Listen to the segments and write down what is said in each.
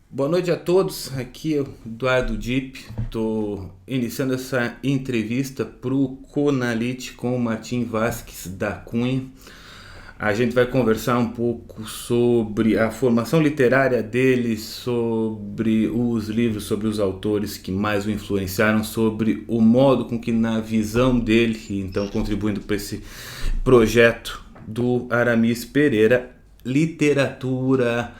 Boa noite a todos, aqui é o Eduardo Dipp, estou iniciando essa entrevista para o Conalite com o Martim Vasques da Cunha. A gente vai conversar um pouco sobre a formação literária dele, sobre os livros, sobre os autores que mais o influenciaram, sobre o modo com que na visão dele, então contribuindo para esse projeto do Aramis Pereira, literatura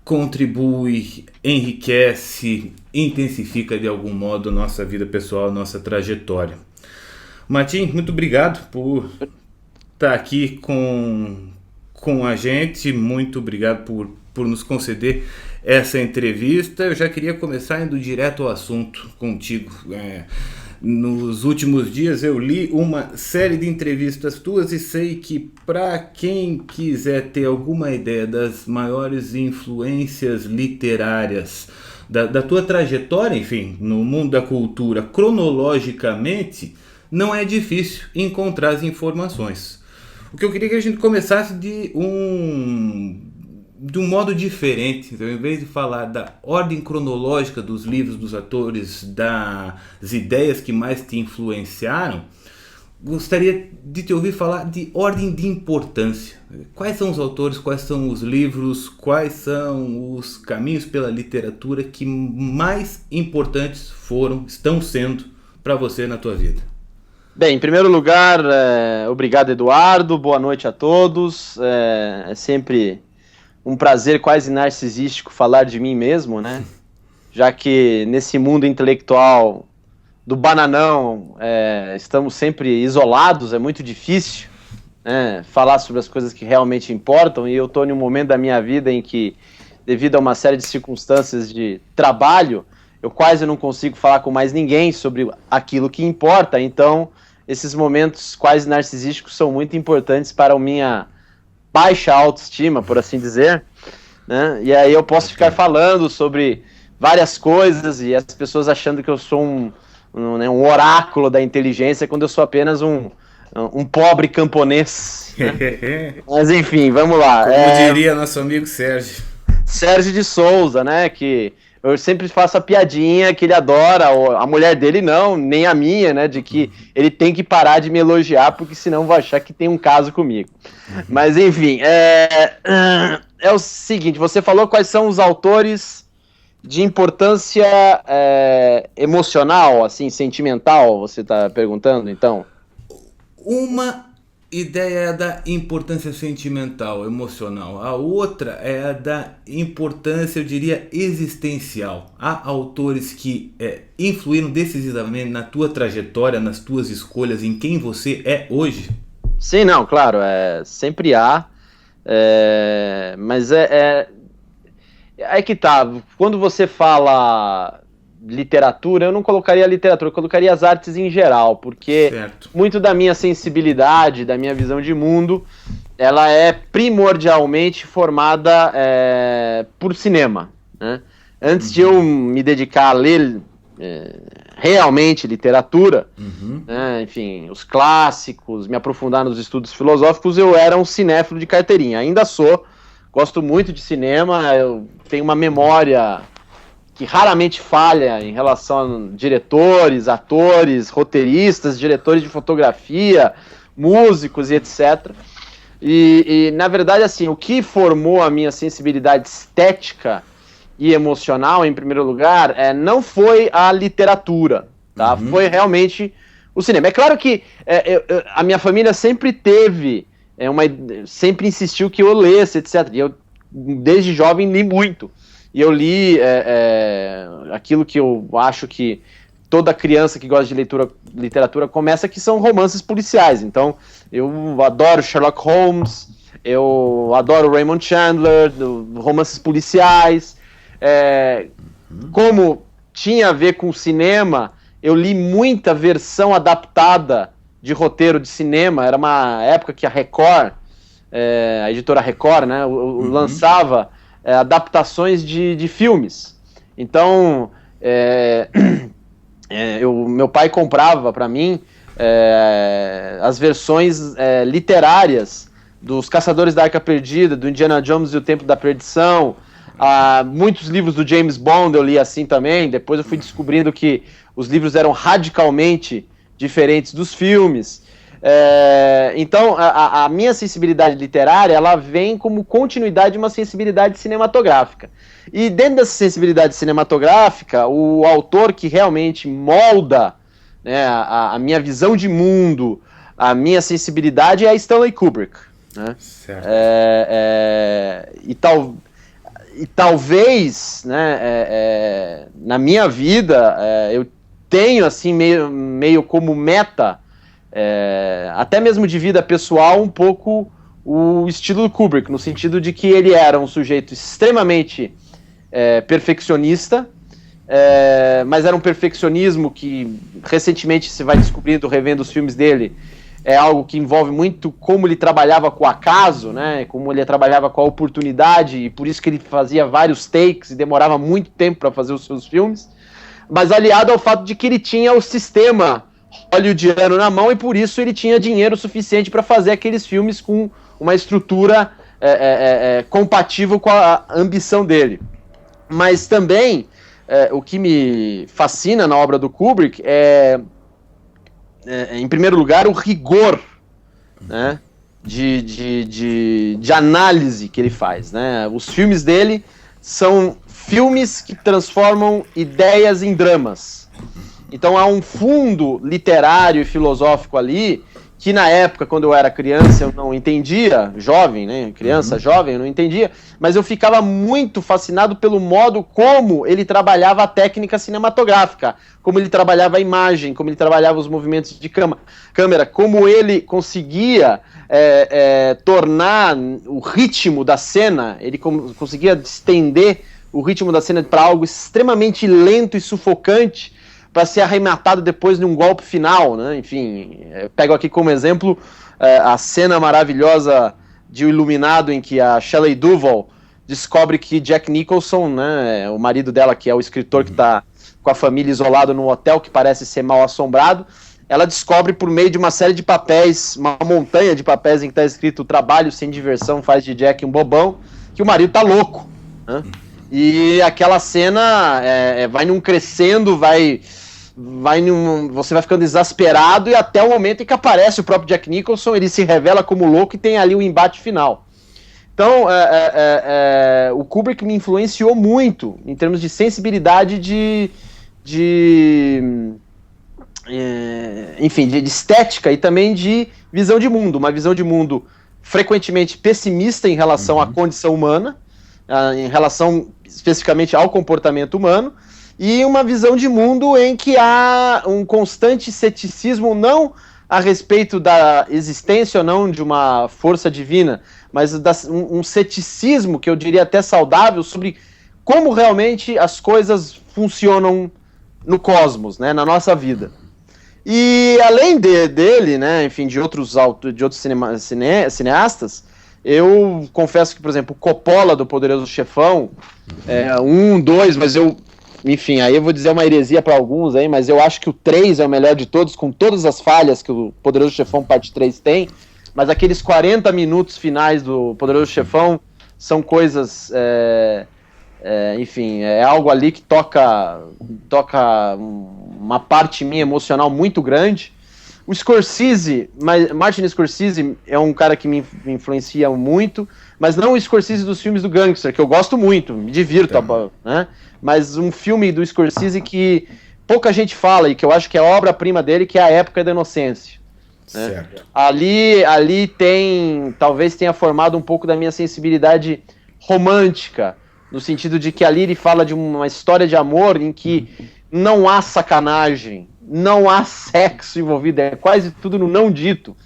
contribui, enriquece, intensifica de algum modo nossa vida pessoal, nossa trajetória. Martim, muito obrigado por estar aqui com a gente, muito obrigado por nos conceder essa entrevista. Eu já queria começar indo direto ao assunto contigo. Nos últimos dias eu li uma série de entrevistas tuas e sei que para quem quiser ter alguma ideia das maiores influências literárias da tua trajetória, enfim, no mundo da cultura, cronologicamente, não é difícil encontrar as informações. O que eu queria que a gente começasse de um modo diferente. Então, em vez de falar da ordem cronológica dos livros, dos atores, das ideias que mais te influenciaram, gostaria de te ouvir falar de ordem de importância. Quais são os autores, quais são os livros, quais são os caminhos pela literatura que mais importantes estão sendo para você na tua vida? Bem, em primeiro lugar, obrigado, Eduardo, boa noite a todos. É sempre um prazer quase narcisístico falar de mim mesmo, né? Já que nesse mundo intelectual do bananão estamos sempre isolados, é muito difícil, né, falar sobre as coisas que realmente importam, e eu estou em um momento da minha vida em que, devido a uma série de circunstâncias de trabalho, eu quase não consigo falar com mais ninguém sobre aquilo que importa, então esses momentos quase narcisísticos são muito importantes para a minha baixa autoestima, por assim dizer, né? E aí eu posso ficar falando sobre várias coisas e as pessoas achando que eu sou um oráculo da inteligência, quando eu sou apenas um pobre camponês, né? Mas enfim, vamos lá. Como diria nosso amigo Sérgio de Souza, né, que eu sempre faço a piadinha que ele adora, a mulher dele não, nem a minha, né, de que ele tem que parar de me elogiar, porque senão vou achar que tem um caso comigo. Mas enfim, é o seguinte, você falou quais são os autores de importância emocional, assim, sentimental, você está perguntando, então? Uma ideia é da importância sentimental, emocional. A outra é a da importância, eu diria, existencial. Há autores que influíram decisivamente na tua trajetória, nas tuas escolhas, em quem você é hoje? Sim, não, claro, sempre há, mas é que tá, quando você fala literatura, eu não colocaria literatura, eu colocaria as artes em geral, porque muito da minha sensibilidade, da minha visão de mundo, ela é primordialmente formada por cinema, né? Antes de eu me dedicar a ler realmente literatura, né, enfim, os clássicos, me aprofundar nos estudos filosóficos, eu era um cinéfilo de carteirinha, ainda sou, gosto muito de cinema, eu tenho uma memória que raramente falha em relação a diretores, atores, roteiristas, diretores de fotografia, músicos e etc. E na verdade, assim, o que formou a minha sensibilidade estética e emocional, em primeiro lugar, não foi a literatura, tá? Foi realmente o cinema. É claro que a minha família sempre teve, sempre insistiu que eu lesse, etc. E eu, desde jovem, li muito. E eu li aquilo que eu acho que toda criança que gosta de literatura começa, que são romances policiais. Então, eu adoro Sherlock Holmes, eu adoro Raymond Chandler, romances policiais. Como tinha a ver com cinema, eu li muita versão adaptada de roteiro de cinema. Era uma época que a Record, a editora Record, né, lançava adaptações de filmes. Então, meu pai comprava para mim as versões literárias dos Caçadores da Arca Perdida, do Indiana Jones e o Templo da Perdição, Muitos livros do James Bond eu li assim também, depois eu fui descobrindo que os livros eram radicalmente diferentes dos filmes. Então, a minha sensibilidade literária, ela vem como continuidade de uma sensibilidade cinematográfica. E dentro dessa sensibilidade cinematográfica, o autor que realmente molda, né, a minha visão de mundo, a minha sensibilidade é Stanley Kubrick. Né? Certo. E talvez, né, na minha vida, eu tenho assim meio como meta, até mesmo de vida pessoal, um pouco o estilo do Kubrick, no sentido de que ele era um sujeito extremamente perfeccionista, mas era um perfeccionismo que recentemente se vai descobrindo, revendo os filmes dele, é algo que envolve muito como ele trabalhava com o acaso, né, como ele trabalhava com a oportunidade, e por isso que ele fazia vários takes e demorava muito tempo para fazer os seus filmes, mas aliado ao fato de que ele tinha o sistema hollywoodiano na mão e por isso ele tinha dinheiro suficiente para fazer aqueles filmes com uma estrutura compatível com a ambição dele. Mas também, o que me fascina na obra do Kubrick em primeiro lugar, o rigor, né, de análise que ele faz. Né? Os filmes dele são filmes que transformam ideias em dramas. Então há um fundo literário e filosófico ali que na época, quando eu era criança, eu não entendia, jovem, né, criança, jovem, eu não entendia, mas eu ficava muito fascinado pelo modo como ele trabalhava a técnica cinematográfica, como ele trabalhava a imagem, como ele trabalhava os movimentos de câmera, como ele conseguia tornar o ritmo da cena, ele conseguia estender o ritmo da cena para algo extremamente lento e sufocante, para ser arrematado depois num golpe final, né? Enfim, pego aqui como exemplo a cena maravilhosa de O Iluminado, em que a Shelley Duvall descobre que Jack Nicholson, né, o marido dela, que é o escritor que está com a família isolado num hotel que parece ser mal assombrado, ela descobre por meio de uma série de papéis, uma montanha de papéis em que está escrito "trabalho sem diversão faz de Jack um bobão", que o marido tá louco, né? E aquela cena vai num crescendo, você vai ficando exasperado e até o momento em que aparece o próprio Jack Nicholson, ele se revela como louco e tem ali o embate final. Então, o Kubrick me influenciou muito em termos de sensibilidade enfim, de estética e também de visão de mundo. Uma visão de mundo frequentemente pessimista em relação à condição humana, em relação especificamente ao comportamento humano, e uma visão de mundo em que há um constante ceticismo, não a respeito da existência ou não de uma força divina, mas um ceticismo, que eu diria até saudável, sobre como realmente as coisas funcionam no cosmos, né, na nossa vida. E além dele, né, enfim, de outros cineastas, eu confesso que, por exemplo, o Coppola do Poderoso Chefão, 1, 2, mas enfim, aí eu vou dizer uma heresia para alguns aí, mas eu acho que o 3 é o melhor de todos, com todas as falhas que o Poderoso Chefão parte 3 tem, mas aqueles 40 minutos finais do Poderoso Chefão são coisas, enfim, é algo ali que toca uma parte minha emocional muito grande. O Scorsese, Martin Scorsese é um cara que me influencia muito, mas não o Scorsese dos filmes do gangster, que eu gosto muito, me divirto, né? Mas um filme do Scorsese que pouca gente fala e que eu acho que é a obra-prima dele, que é A Época da Inocência. Né? Certo. Ali talvez tenha formado um pouco da minha sensibilidade romântica, no sentido de que ali ele fala de uma história de amor em que não há sacanagem, não há sexo envolvido, é quase tudo no não dito.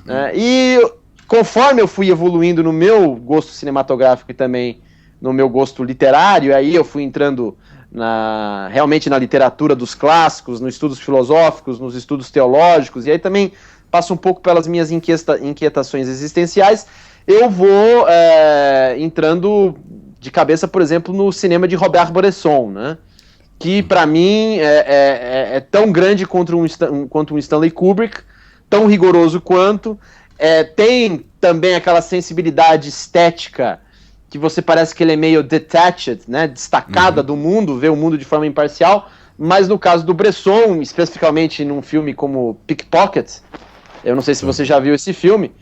Né? E conforme eu fui evoluindo no meu gosto cinematográfico e também no meu gosto literário, aí eu fui entrando realmente na literatura dos clássicos, nos estudos filosóficos, nos estudos teológicos, e aí também passo um pouco pelas minhas inquietações existenciais, eu vou entrando de cabeça, por exemplo, no cinema de Robert Bresson, né? Que para mim é tão grande quanto um Stanley Kubrick, tão rigoroso quanto, tem também aquela sensibilidade estética que você parece que ele é meio detached, né, destacada do mundo, vê o mundo de forma imparcial, mas no caso do Bresson, especificamente num filme como Pickpocket, eu não sei se você já viu esse filme,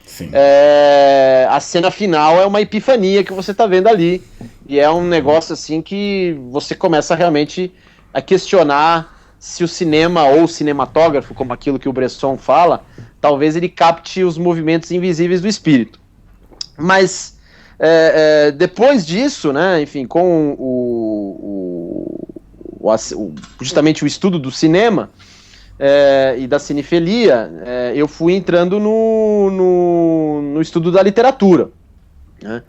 a cena final é uma epifania que você está vendo ali, e é um negócio assim que você começa realmente a questionar se o cinema ou o cinematógrafo, como aquilo que o Bresson fala, talvez ele capte os movimentos invisíveis do espírito. Mas depois disso, né, enfim, com justamente o estudo do cinema e da cinefilia, eu fui entrando no estudo da literatura, né?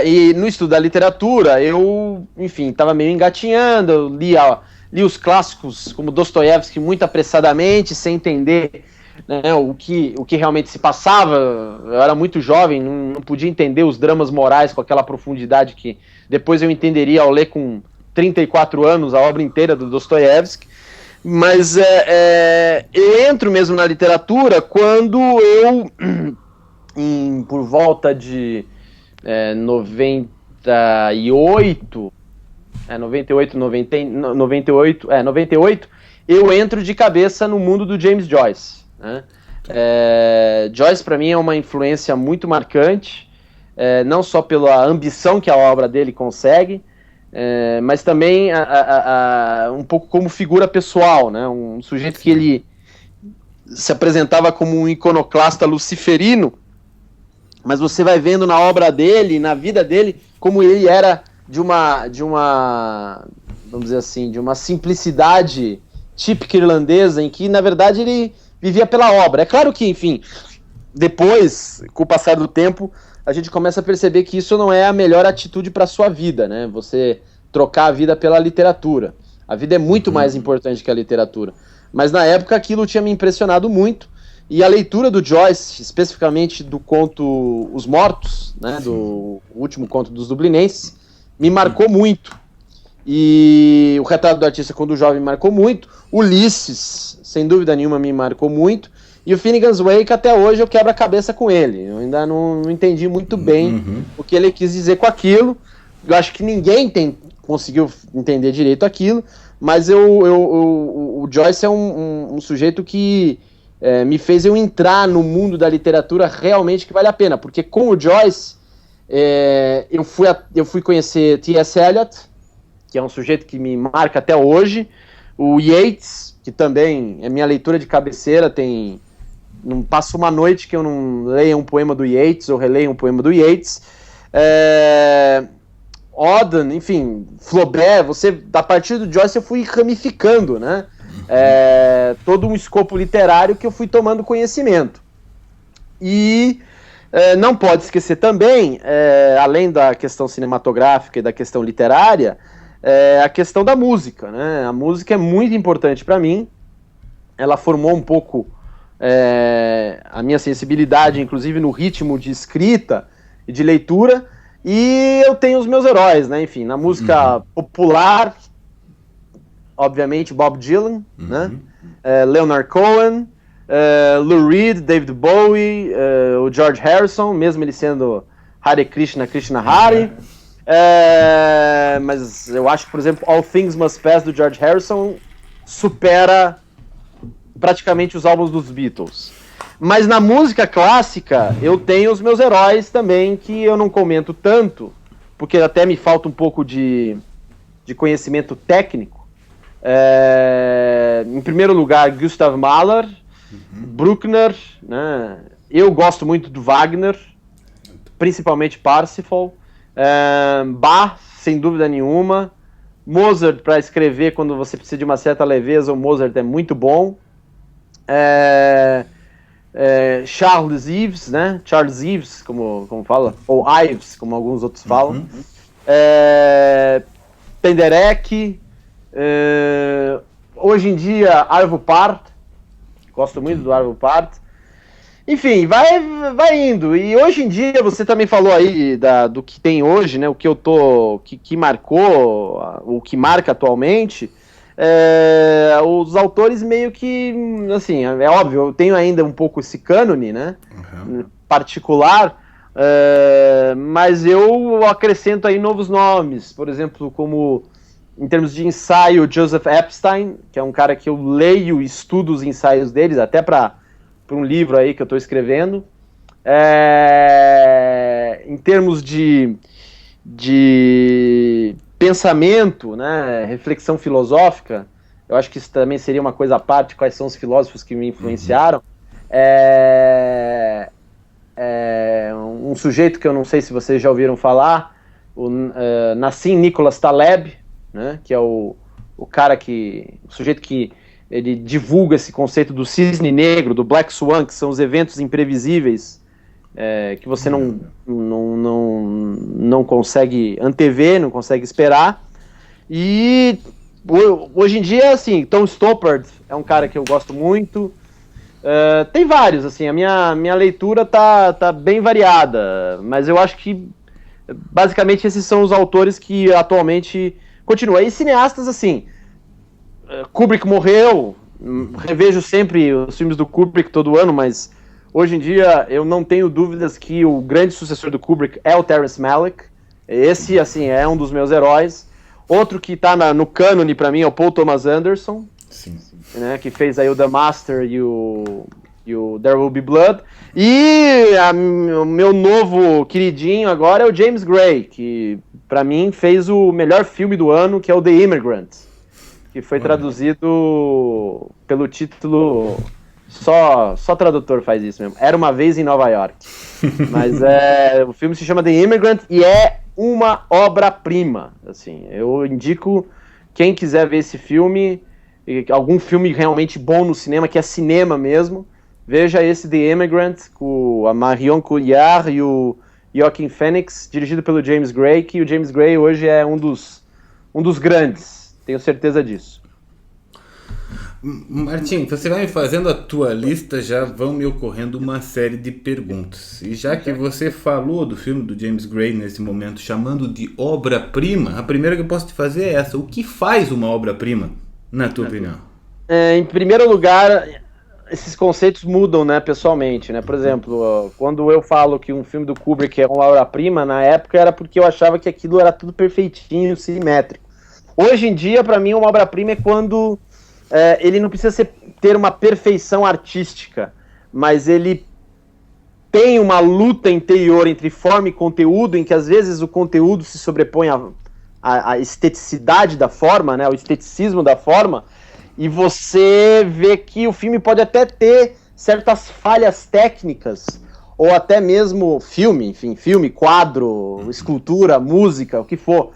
E no estudo da literatura, eu, enfim, estava meio engatinhando, eu li os clássicos como Dostoiévski muito apressadamente, sem entender, né, o que realmente se passava. Eu era muito jovem, não podia entender os dramas morais com aquela profundidade que depois eu entenderia ao ler com 34 anos a obra inteira do Dostoiévski. Mas eu entro mesmo na literatura quando eu, por volta de 98, eu entro de cabeça no mundo do James Joyce, né? Joyce para mim é uma influência muito marcante, não só pela ambição que a obra dele consegue, mas também um pouco como figura pessoal, né? Um sujeito que ele se apresentava como um iconoclasta luciferino, mas você vai vendo na obra dele, na vida dele, como ele era de uma vamos dizer assim, de uma simplicidade típica irlandesa, em que na verdade ele vivia pela obra. É claro que, enfim, depois, com o passar do tempo, a gente começa a perceber que isso não é a melhor atitude para a sua vida, né? Você trocar a vida pela literatura. A vida é muito mais importante que a literatura. Mas na época aquilo tinha me impressionado muito, e a leitura do Joyce, especificamente do conto Os Mortos, né, do último conto dos Dublinenses, me marcou muito. E o Retrato do Artista quando jovem me marcou muito. Ulisses, sem dúvida nenhuma, me marcou muito. E o Finnegan's Wake, até hoje, eu quebro a cabeça com ele. Eu ainda não entendi muito bem o que ele quis dizer com aquilo. Eu acho que ninguém conseguiu entender direito aquilo, mas o Joyce é um sujeito que me fez eu entrar no mundo da literatura realmente que vale a pena, porque com o Joyce eu fui conhecer T.S. Eliot, que é um sujeito que me marca até hoje, o Yeats, que também é minha leitura de cabeceira, não passa uma noite que eu não leia um poema do Yeats, ou releia um poema do Yeats, Auden, enfim, Flaubert, a partir do Joyce eu fui ramificando, né? Todo um escopo literário que eu fui tomando conhecimento. E não pode esquecer também, além da questão cinematográfica e da questão literária, a questão da música, né? A música é muito importante para mim, ela formou um pouco a minha sensibilidade, inclusive no ritmo de escrita e de leitura, e eu tenho os meus heróis, né? Enfim, na música popular, obviamente Bob Dylan, né? Leonard Cohen, Lou Reed, David Bowie, o George Harrison, mesmo ele sendo Hare Krishna, Krishna Hare. Mas eu acho que, por exemplo, All Things Must Pass do George Harrison supera praticamente os álbuns dos Beatles. Mas na música clássica eu tenho os meus heróis também, que eu não comento tanto, porque até me falta um pouco de conhecimento técnico. Em primeiro lugar, Gustav Mahler, Bruckner, né? Eu gosto muito do Wagner, principalmente Parsifal, Bach, sem dúvida nenhuma, Mozart, para escrever quando você precisa de uma certa leveza, o Mozart é muito bom, Charles Ives, né? Charles Ives, como fala, ou Ives, como alguns outros falam, Penderecki, hoje em dia Arvo Pärt, gosto muito do Arvo Pärt. Enfim, vai indo. E hoje em dia, você também falou aí do que tem hoje, né? O que que marcou, o que marca atualmente. Os autores meio que, assim, é óbvio, eu tenho ainda um pouco esse cânone, né? Particular, Mas eu acrescento aí novos nomes, por exemplo, como em termos de ensaio, Joseph Epstein, que é um cara que eu leio e estudo os ensaios deles, até para um livro aí que eu estou escrevendo. Em termos de pensamento, né, reflexão filosófica, eu acho que isso também seria uma coisa à parte, quais são os filósofos que me influenciaram. Um sujeito que eu não sei se vocês já ouviram falar, Nassim Nicholas Taleb, né, que é o sujeito que ele divulga esse conceito do cisne negro, do Black Swan, que são os eventos imprevisíveis que você não consegue antever, não consegue esperar. E hoje em dia, assim, Tom Stoppard é um cara que eu gosto muito. Tem vários, assim, a minha leitura tá bem variada, mas eu acho que basicamente esses são os autores que atualmente continuam. E cineastas, assim, Kubrick morreu, revejo sempre os filmes do Kubrick todo ano, mas hoje em dia eu não tenho dúvidas que o grande sucessor do Kubrick é o Terrence Malick. Esse, assim, é um dos meus heróis. Outro que tá no cânone pra mim é o Paul Thomas Anderson. Sim. Né, que fez aí o The Master e o There Will Be Blood. E o meu novo queridinho agora é o James Gray, que pra mim fez o melhor filme do ano, que é o The Immigrant, que foi traduzido pelo título... Só tradutor faz isso mesmo. Era uma vez em Nova York. Mas o filme se chama The Immigrant e é uma obra-prima. Assim, eu indico quem quiser ver esse filme, algum filme realmente bom no cinema, que é cinema mesmo, veja esse The Immigrant, com a Marion Cotillard e o Joaquin Phoenix, dirigido pelo James Gray, que o James Gray hoje é um dos grandes, tenho certeza disso. Martim, você vai me fazendo a tua lista, já vão me ocorrendo uma série de perguntas. E já que você falou do filme do James Gray nesse momento, chamando de obra-prima, a primeira que eu posso te fazer é essa. O que faz uma obra-prima, na tua opinião? Em primeiro lugar, esses conceitos mudam, né, pessoalmente, né? Por exemplo, quando eu falo que um filme do Kubrick é uma obra-prima, na época era porque eu achava que aquilo era tudo perfeitinho, simétrico. Hoje em dia, para mim, uma obra-prima é quando ele não precisa ter uma perfeição artística, mas ele tem uma luta interior entre forma e conteúdo, em que às vezes o conteúdo se sobrepõe à esteticidade da forma, né, o esteticismo da forma, e você vê que o filme pode até ter certas falhas técnicas, ou até mesmo filme, quadro, escultura, música, o que for.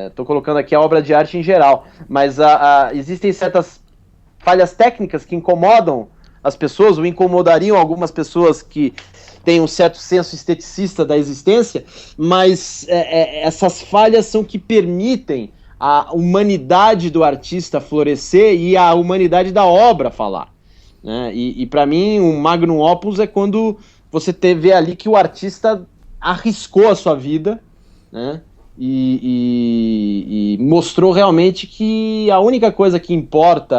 Estou colocando aqui a obra de arte em geral, mas existem certas falhas técnicas que incomodam as pessoas, ou incomodariam algumas pessoas que têm um certo senso esteticista da existência, mas essas falhas são que permitem a humanidade do artista florescer e a humanidade da obra falar, né? E para mim, um magnum opus é quando você vê ali que o artista arriscou a sua vida, né? E mostrou realmente que a única coisa que importa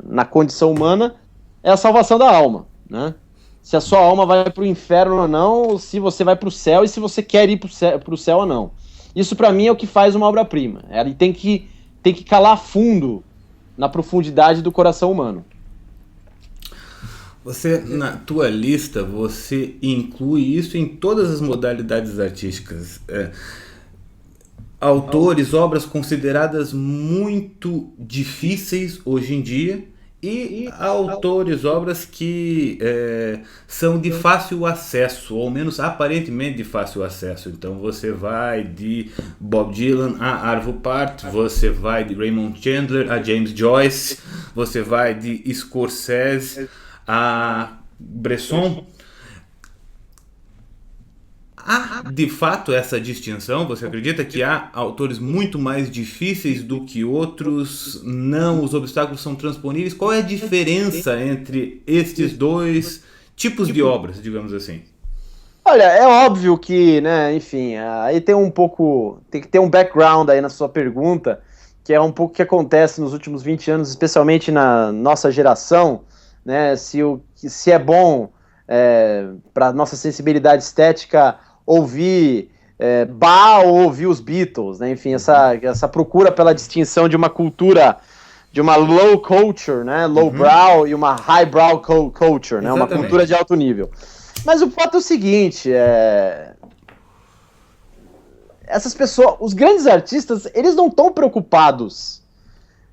na condição humana é a salvação da alma, né? Se a sua alma vai para o inferno ou não, se você vai para o céu e se você quer ir para o céu ou não. Isso para mim é o que faz uma obra-prima. Ele tem que calar fundo na profundidade do coração humano. Você, na tua lista, você inclui isso em todas as modalidades artísticas. Autores, obras consideradas muito difíceis hoje em dia e autores, obras que são de fácil acesso, ou ao menos aparentemente de fácil acesso. Então você vai de Bob Dylan a Arvo Pärt, você vai de Raymond Chandler a James Joyce, você vai de Scorsese a Bresson. Há, de fato, essa distinção? Você acredita que há autores muito mais difíceis do que outros? Não, os obstáculos são transponíveis? Qual é a diferença entre estes dois tipos de obras, digamos assim? Olha, é óbvio que, né, enfim, aí tem que ter um background aí na sua pergunta, que é um pouco o que acontece nos últimos 20 anos, especialmente na nossa geração, né, se é bom para nossa sensibilidade estética, ouvir Bach ou ouvir os Beatles, né? Enfim, essa procura pela distinção de uma cultura, de uma low culture, né? Low brow, e uma high brow culture, né? Uma cultura de alto nível. Mas o fato é o seguinte, essas pessoas, os grandes artistas, eles não estão preocupados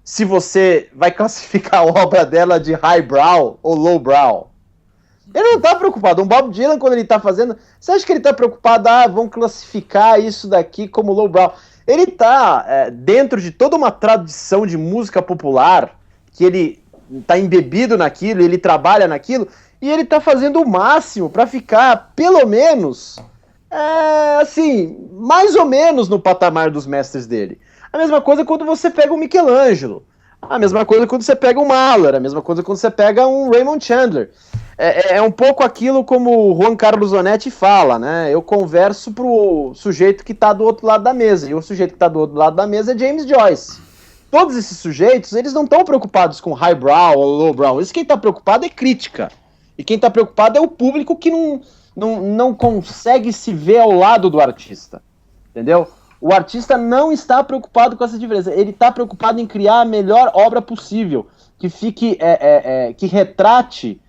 se você vai classificar a obra dela de highbrow ou lowbrow. Ele não tá preocupado. Um Bob Dylan, quando ele tá fazendo... Você acha que ele tá preocupado? Vão classificar isso daqui como lowbrow. Ele tá dentro de toda uma tradição de música popular, que ele tá embebido naquilo, ele trabalha naquilo, e ele tá fazendo o máximo para ficar, pelo menos, assim, mais ou menos no patamar dos mestres dele. A mesma coisa quando você pega o Michelangelo. A mesma coisa quando você pega o Mahler. A mesma coisa quando você pega um Raymond Chandler. É um pouco aquilo como o Juan Carlos Onetti fala, né? Eu converso pro sujeito que tá do outro lado da mesa. E o sujeito que tá do outro lado da mesa é James Joyce. Todos esses sujeitos, eles não estão preocupados com highbrow ou lowbrow. Isso quem tá preocupado é crítica. E quem tá preocupado é o público que não consegue se ver ao lado do artista. Entendeu? O artista não está preocupado com essa diferença. Ele está preocupado em criar a melhor obra possível, que fique, que retrate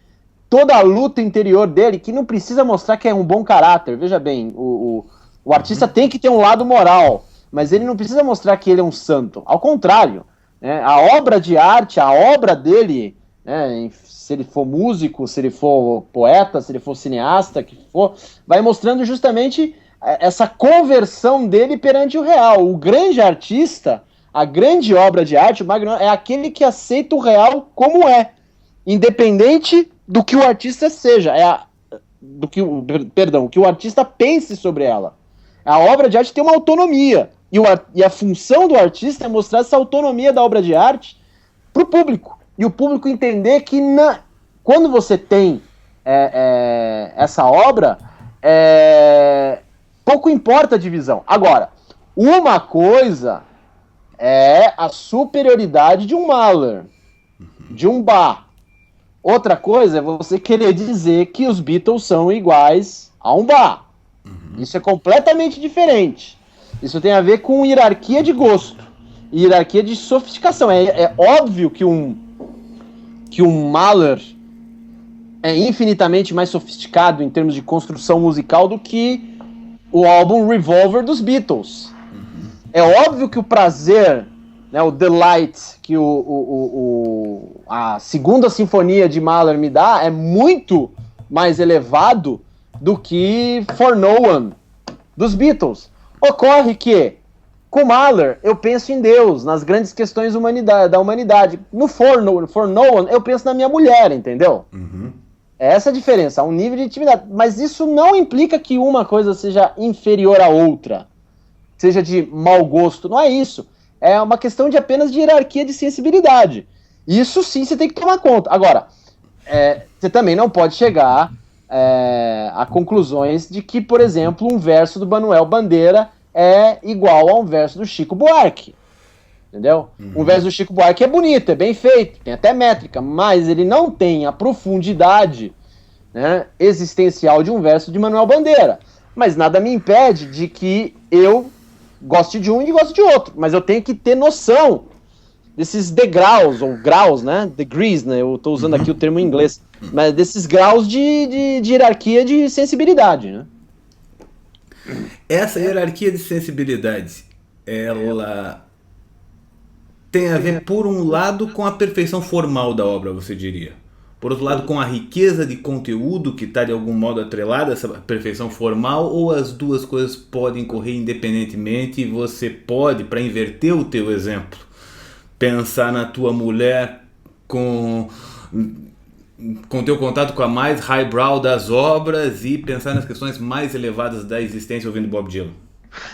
toda a luta interior dele, que não precisa mostrar que é um bom caráter. Veja bem, o artista tem que ter um lado moral, mas ele não precisa mostrar que ele é um santo. Ao contrário, né, a obra de arte, a obra dele, né, se ele for músico, se ele for poeta, se ele for cineasta, que for, vai mostrando justamente essa conversão dele perante o real. O grande artista, a grande obra de arte, o Magno, é aquele que aceita o real como é, independente do que o artista seja, que o artista pense sobre ela. A obra de arte tem uma autonomia, e a função do artista é mostrar essa autonomia da obra de arte para o público, e o público entender que quando você tem essa obra, pouco importa a divisão. Agora, uma coisa é a superioridade de um Mahler, de um Bach. Outra coisa é você querer dizer que os Beatles são iguais a um Bach. Isso é completamente diferente. Isso tem a ver com hierarquia de gosto, hierarquia de sofisticação. É óbvio que um Mahler é infinitamente mais sofisticado em termos de construção musical do que o álbum Revolver dos Beatles. É óbvio que o prazer, né, o delight que a segunda sinfonia de Mahler me dá é muito mais elevado do que For No One dos Beatles. Ocorre que, com Mahler, eu penso em Deus, nas grandes questões da humanidade. No For No One, eu penso na minha mulher, entendeu? Essa é a diferença, há um nível de intimidade. Mas isso não implica que uma coisa seja inferior à outra, seja de mau gosto, não é isso. É uma questão apenas de hierarquia de sensibilidade. Isso sim você tem que tomar conta. Agora, você também não pode chegar a conclusões de que, por exemplo, um verso do Manuel Bandeira é igual a um verso do Chico Buarque. Entendeu? Um verso do Chico Buarque é bonito, é bem feito, tem até métrica, mas ele não tem a profundidade, né, existencial de um verso de Manuel Bandeira. Mas nada me impede de que eu goste de um e goste de outro, mas eu tenho que ter noção desses degraus, ou graus, né, degrees, né, eu estou usando aqui o termo em inglês, mas desses graus de hierarquia de sensibilidade, né? Essa hierarquia de sensibilidade, ela tem a ver, por um lado, com a perfeição formal da obra, você diria. Por outro lado, com a riqueza de conteúdo que está, de algum modo, atrelada a essa perfeição formal, ou as duas coisas podem correr independentemente e você pode, para inverter o teu exemplo, pensar na tua mulher com teu contato com a mais highbrow das obras e pensar nas questões mais elevadas da existência ouvindo Bob Dylan?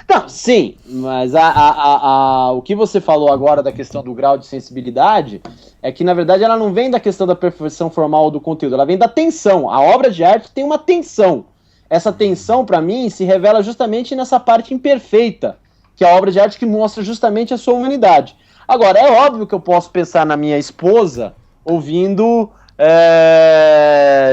Não, sim, mas o que você falou agora da questão do grau de sensibilidade é que, na verdade, ela não vem da questão da perfeição formal do conteúdo, ela vem da tensão. A obra de arte tem uma tensão. Essa tensão, para mim, se revela justamente nessa parte imperfeita, que é a obra de arte que mostra justamente a sua humanidade. Agora, é óbvio que eu posso pensar na minha esposa ouvindo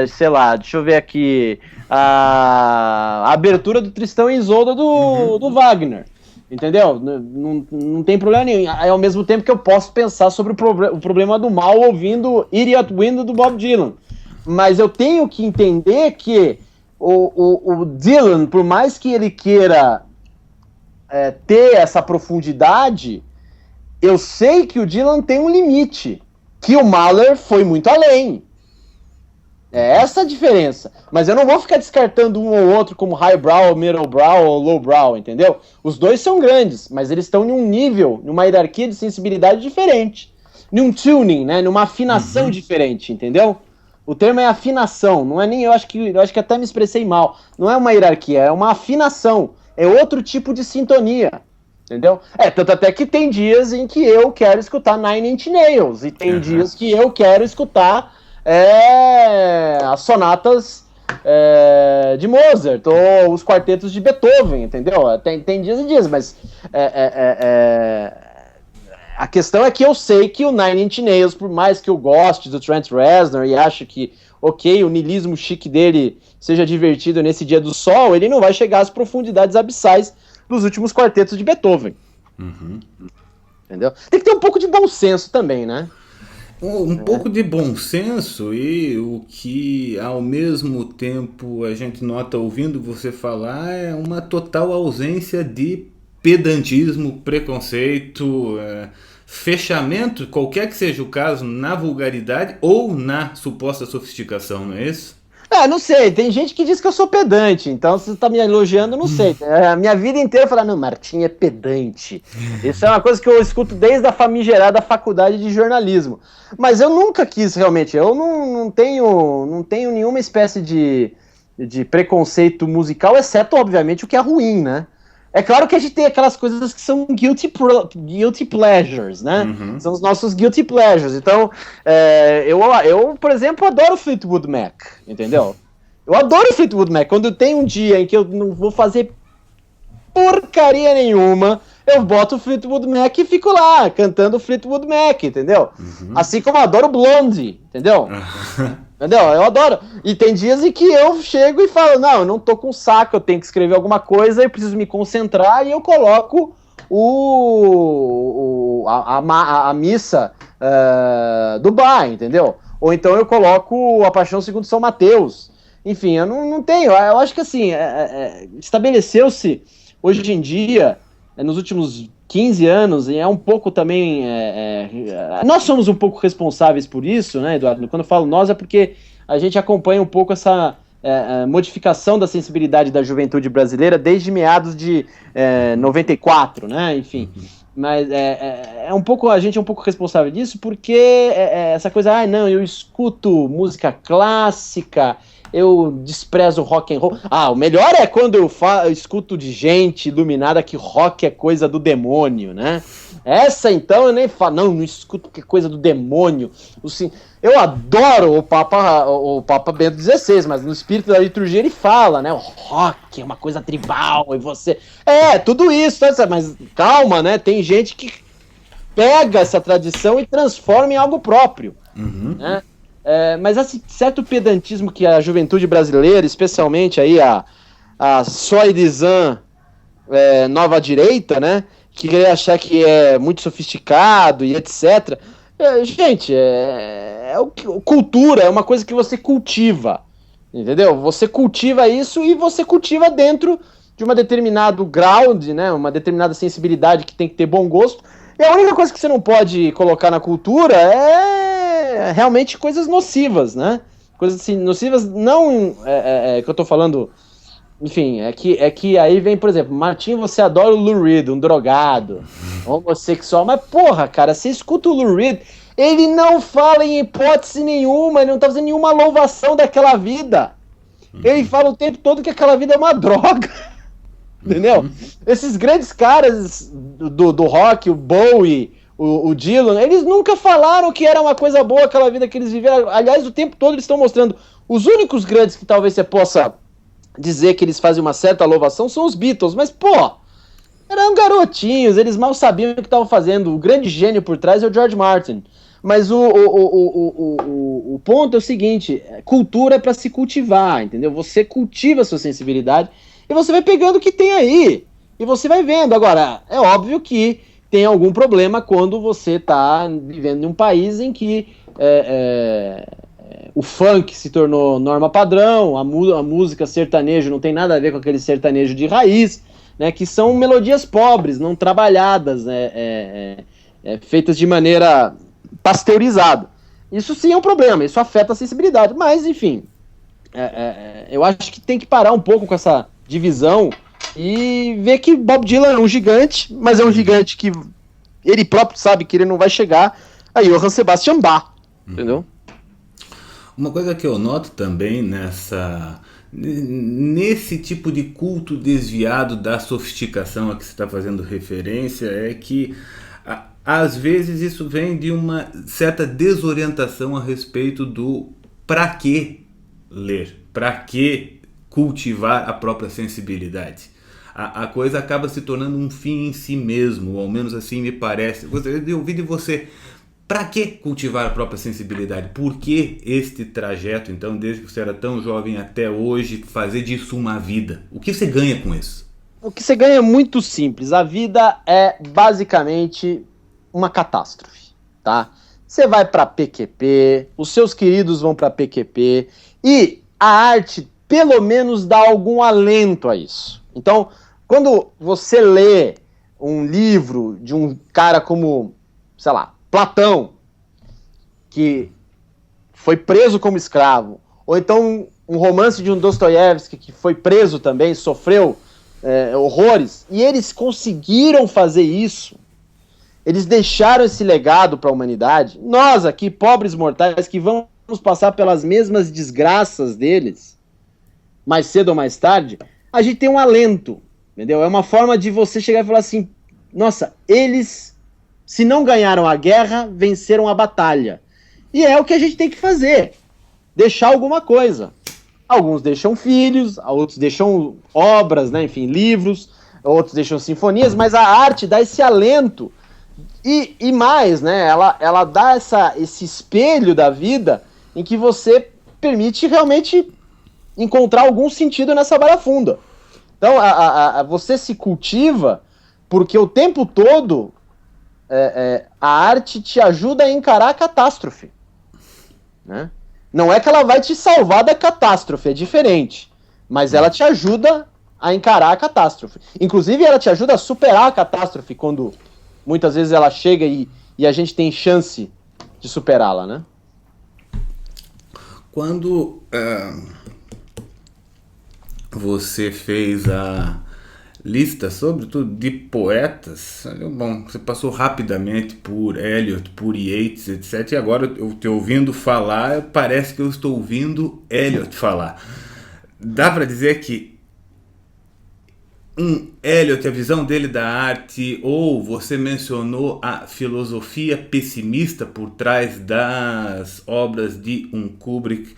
sei lá, deixa eu ver aqui, a abertura do Tristão e Isolda do Wagner, entendeu? Não tem problema nenhum. Aí, ao mesmo tempo que eu posso pensar sobre o problema do mal ouvindo Idiot Window do Bob Dylan. Mas eu tenho que entender que o Dylan, por mais que ele queira ter essa profundidade, eu sei que o Dylan tem um limite, que o Mahler foi muito além. É essa a diferença. Mas eu não vou ficar descartando um ou outro como highbrow, middlebrow ou lowbrow, entendeu? Os dois são grandes, mas eles estão em um nível, numa hierarquia de sensibilidade diferente. Num tuning, né? Numa afinação diferente, entendeu? O termo é afinação, não é nem... Eu acho que até me expressei mal. Não é uma hierarquia, é uma afinação. É outro tipo de sintonia. Entendeu? Tanto até que tem dias em que eu quero escutar Nine Inch Nails. E tem dias que eu quero escutar as sonatas de Mozart ou os quartetos de Beethoven, entendeu? Tem dias e dias, mas a questão é que eu sei que o Nine Inch Nails, por mais que eu goste do Trent Reznor e acho que, ok, o niilismo chique dele seja divertido nesse dia do sol, ele não vai chegar às profundidades abissais dos últimos quartetos de Beethoven. Entendeu? Tem que ter um pouco de bom senso também, né? Um pouco de bom senso, e o que ao mesmo tempo a gente nota ouvindo você falar é uma total ausência de pedantismo, preconceito, fechamento, qualquer que seja o caso, na vulgaridade ou na suposta sofisticação, não é isso? Não sei, tem gente que diz que eu sou pedante, então se você tá me elogiando, não sei. A minha vida inteira eu falo, não, Martim é pedante. Isso é uma coisa que eu escuto desde a famigerada faculdade de jornalismo. Mas eu nunca quis, realmente, eu não tenho nenhuma espécie de preconceito musical, exceto, obviamente, o que é ruim, né? É claro que a gente tem aquelas coisas que são guilty pleasures, né? São os nossos guilty pleasures. Então, eu, por exemplo, adoro Fleetwood Mac, entendeu? Eu adoro Fleetwood Mac. Quando tem um dia em que eu não vou fazer porcaria nenhuma, eu boto o Fleetwood Mac e fico lá, cantando Fleetwood Mac, entendeu? Assim como eu adoro Blondie, entendeu? Entendeu? Eu adoro. E tem dias em que eu chego e falo, não, eu não tô com saco, eu tenho que escrever alguma coisa, eu preciso me concentrar, e eu coloco a missa do bar, entendeu? Ou então eu coloco a Paixão segundo São Mateus. Enfim, eu não tenho. Eu acho que assim, estabeleceu-se hoje em dia, nos últimos 15 anos, e é um pouco também... nós somos um pouco responsáveis por isso, né, Eduardo? Quando eu falo nós, é porque a gente acompanha um pouco essa modificação da sensibilidade da juventude brasileira desde meados de 94, né? Enfim. Mas a gente é um pouco responsável disso, porque essa coisa, não, eu escuto música clássica, eu desprezo rock and roll. O melhor é quando eu escuto de gente iluminada que rock é coisa do demônio, né? Essa, então, eu nem falo, não escuto que é coisa do demônio. Assim, eu adoro o Papa Bento XVI, mas no espírito da liturgia ele fala, né? O rock é uma coisa tribal, e você... tudo isso, mas calma, né? Tem gente que pega essa tradição e transforma em algo próprio, né? Mas esse certo pedantismo que a juventude brasileira, especialmente aí a soi-disant nova direita, né, que quer achar que é muito sofisticado e etc. Gente, cultura é uma coisa que você cultiva, entendeu? Você cultiva isso e você cultiva dentro de um determinado grau, né, uma determinada sensibilidade que tem que ter bom gosto. E a única coisa que você não pode colocar na cultura é realmente coisas nocivas, né? Coisas assim, nocivas não que eu tô falando, enfim, é que aí vem, por exemplo, Martim, você adora o Lou Reed, um drogado, homossexual, mas porra, cara, você escuta o Lou Reed, ele não fala em hipótese nenhuma, ele não tá fazendo nenhuma louvação daquela vida. Ele fala o tempo todo que aquela vida é uma droga. Entendeu? Esses grandes caras do rock, o Bowie, o Dylan, eles nunca falaram que era uma coisa boa aquela vida que eles viveram. Aliás, o tempo todo eles estão mostrando. Os únicos grandes que talvez você possa dizer que eles fazem uma certa louvação são os Beatles, mas pô, eram garotinhos, eles mal sabiam o que estavam fazendo. O grande gênio por trás é o George Martin. Mas o ponto é o seguinte, cultura é para se cultivar, entendeu? Você cultiva a sua sensibilidade e você vai pegando o que tem aí, e você vai vendo. Agora, é óbvio que tem algum problema quando você está vivendo em um país em que o funk se tornou norma padrão, a música sertanejo não tem nada a ver com aquele sertanejo de raiz, né, que são melodias pobres, não trabalhadas, feitas de maneira pasteurizada. Isso sim é um problema, isso afeta a sensibilidade, mas enfim, eu acho que tem que parar um pouco com essa divisão e ver que Bob Dylan é um gigante, mas é um gigante que ele próprio sabe que ele não vai chegar a Johann Sebastian Bach, entendeu? Uma coisa que eu noto também nesse tipo de culto desviado da sofisticação a que você está fazendo referência é que às vezes isso vem de uma certa desorientação a respeito do para que ler, para que cultivar a própria sensibilidade. A coisa acaba se tornando um fim em si mesmo, ou ao menos assim me parece. Eu ouvi de você, para que cultivar a própria sensibilidade? Por que este trajeto, então, desde que você era tão jovem até hoje, fazer disso uma vida? O que você ganha com isso? O que você ganha é muito simples. A vida é basicamente uma catástrofe, tá? Você vai para PQP, os seus queridos vão para PQP, e a arte pelo menos dá algum alento a isso. Então, quando você lê um livro de um cara como, sei lá, Platão, que foi preso como escravo, ou então um romance de um Dostoiévski que foi preso também, sofreu horrores, e eles conseguiram fazer isso, eles deixaram esse legado para a humanidade. Nós aqui, pobres mortais, que vamos passar pelas mesmas desgraças deles, mais cedo ou mais tarde, a gente tem um alento, entendeu? É uma forma de você chegar e falar assim, nossa, eles, se não ganharam a guerra, venceram a batalha. E é o que a gente tem que fazer, deixar alguma coisa. Alguns deixam filhos, outros deixam obras, né? Enfim, livros, outros deixam sinfonias, mas a arte dá esse alento. E mais, né? Ela dá esse espelho da vida em que você permite realmente encontrar algum sentido nessa barafunda. Então, você se cultiva porque o tempo todo a arte te ajuda a encarar a catástrofe, né? Não é que ela vai te salvar da catástrofe, é diferente, mas ela te ajuda a encarar a catástrofe. Inclusive, ela te ajuda a superar a catástrofe quando muitas vezes ela chega e a gente tem chance de superá-la, né? Quando você fez a lista, sobretudo de poetas, bom, você passou rapidamente por Eliot, por Yeats, etc. E agora eu te ouvindo falar, parece que eu estou ouvindo Eliot falar. Dá para dizer que Eliot, a visão dele da arte, ou você mencionou a filosofia pessimista por trás das obras de Kubrick,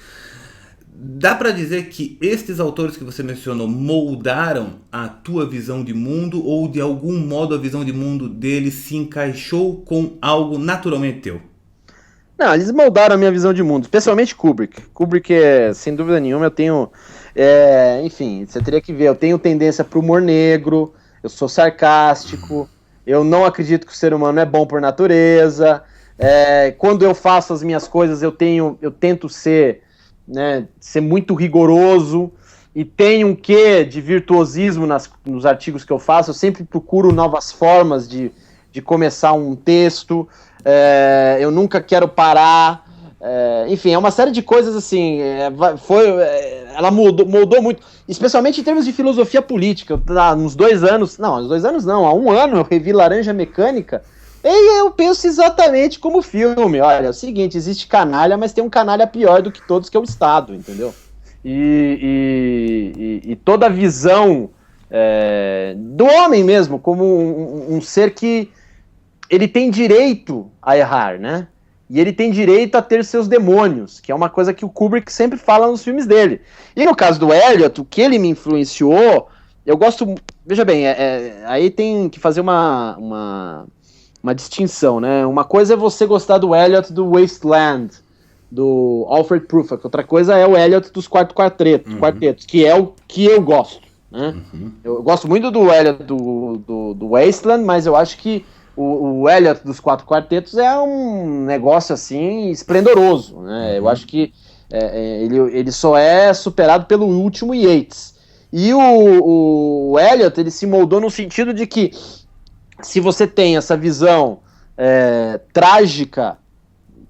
dá para dizer que estes autores que você mencionou moldaram a tua visão de mundo, ou de algum modo a visão de mundo deles se encaixou com algo naturalmente teu? Não, eles moldaram a minha visão de mundo, especialmente Kubrick. Kubrick, sem dúvida nenhuma, eu tenho... enfim, você teria que ver, eu tenho tendência para o humor negro, eu sou sarcástico, eu não acredito que o ser humano é bom por natureza, quando eu faço as minhas coisas eu tento ser muito rigoroso, e tem um quê de virtuosismo nos artigos que eu faço. Eu sempre procuro novas formas de começar um texto, eu nunca quero parar, enfim, é uma série de coisas assim, ela moldou muito, especialmente em termos de filosofia política. Há uns 2 anos, há 1 ano eu revi Laranja Mecânica, e eu penso exatamente como o filme. Olha, é o seguinte, existe canalha, mas tem um canalha pior do que todos, que é o Estado, entendeu? E toda a visão do homem mesmo, como um ser que ele tem direito a errar, né? E ele tem direito a ter seus demônios, que é uma coisa que o Kubrick sempre fala nos filmes dele. E no caso do Eliot, o que ele me influenciou, eu gosto... Veja bem, aí tem que fazer uma uma distinção, né? Uma coisa é você gostar do Eliot do Wasteland, do Alfred Prufrock, outra coisa é o Eliot dos quartetos, que é o que eu gosto, né? Eu gosto muito do Eliot do Wasteland, mas eu acho que o Eliot dos 4 quartetos é um negócio assim esplendoroso, né? Eu acho que ele só é superado pelo último Yeats. E o Eliot, ele se moldou no sentido de que se você tem essa visão trágica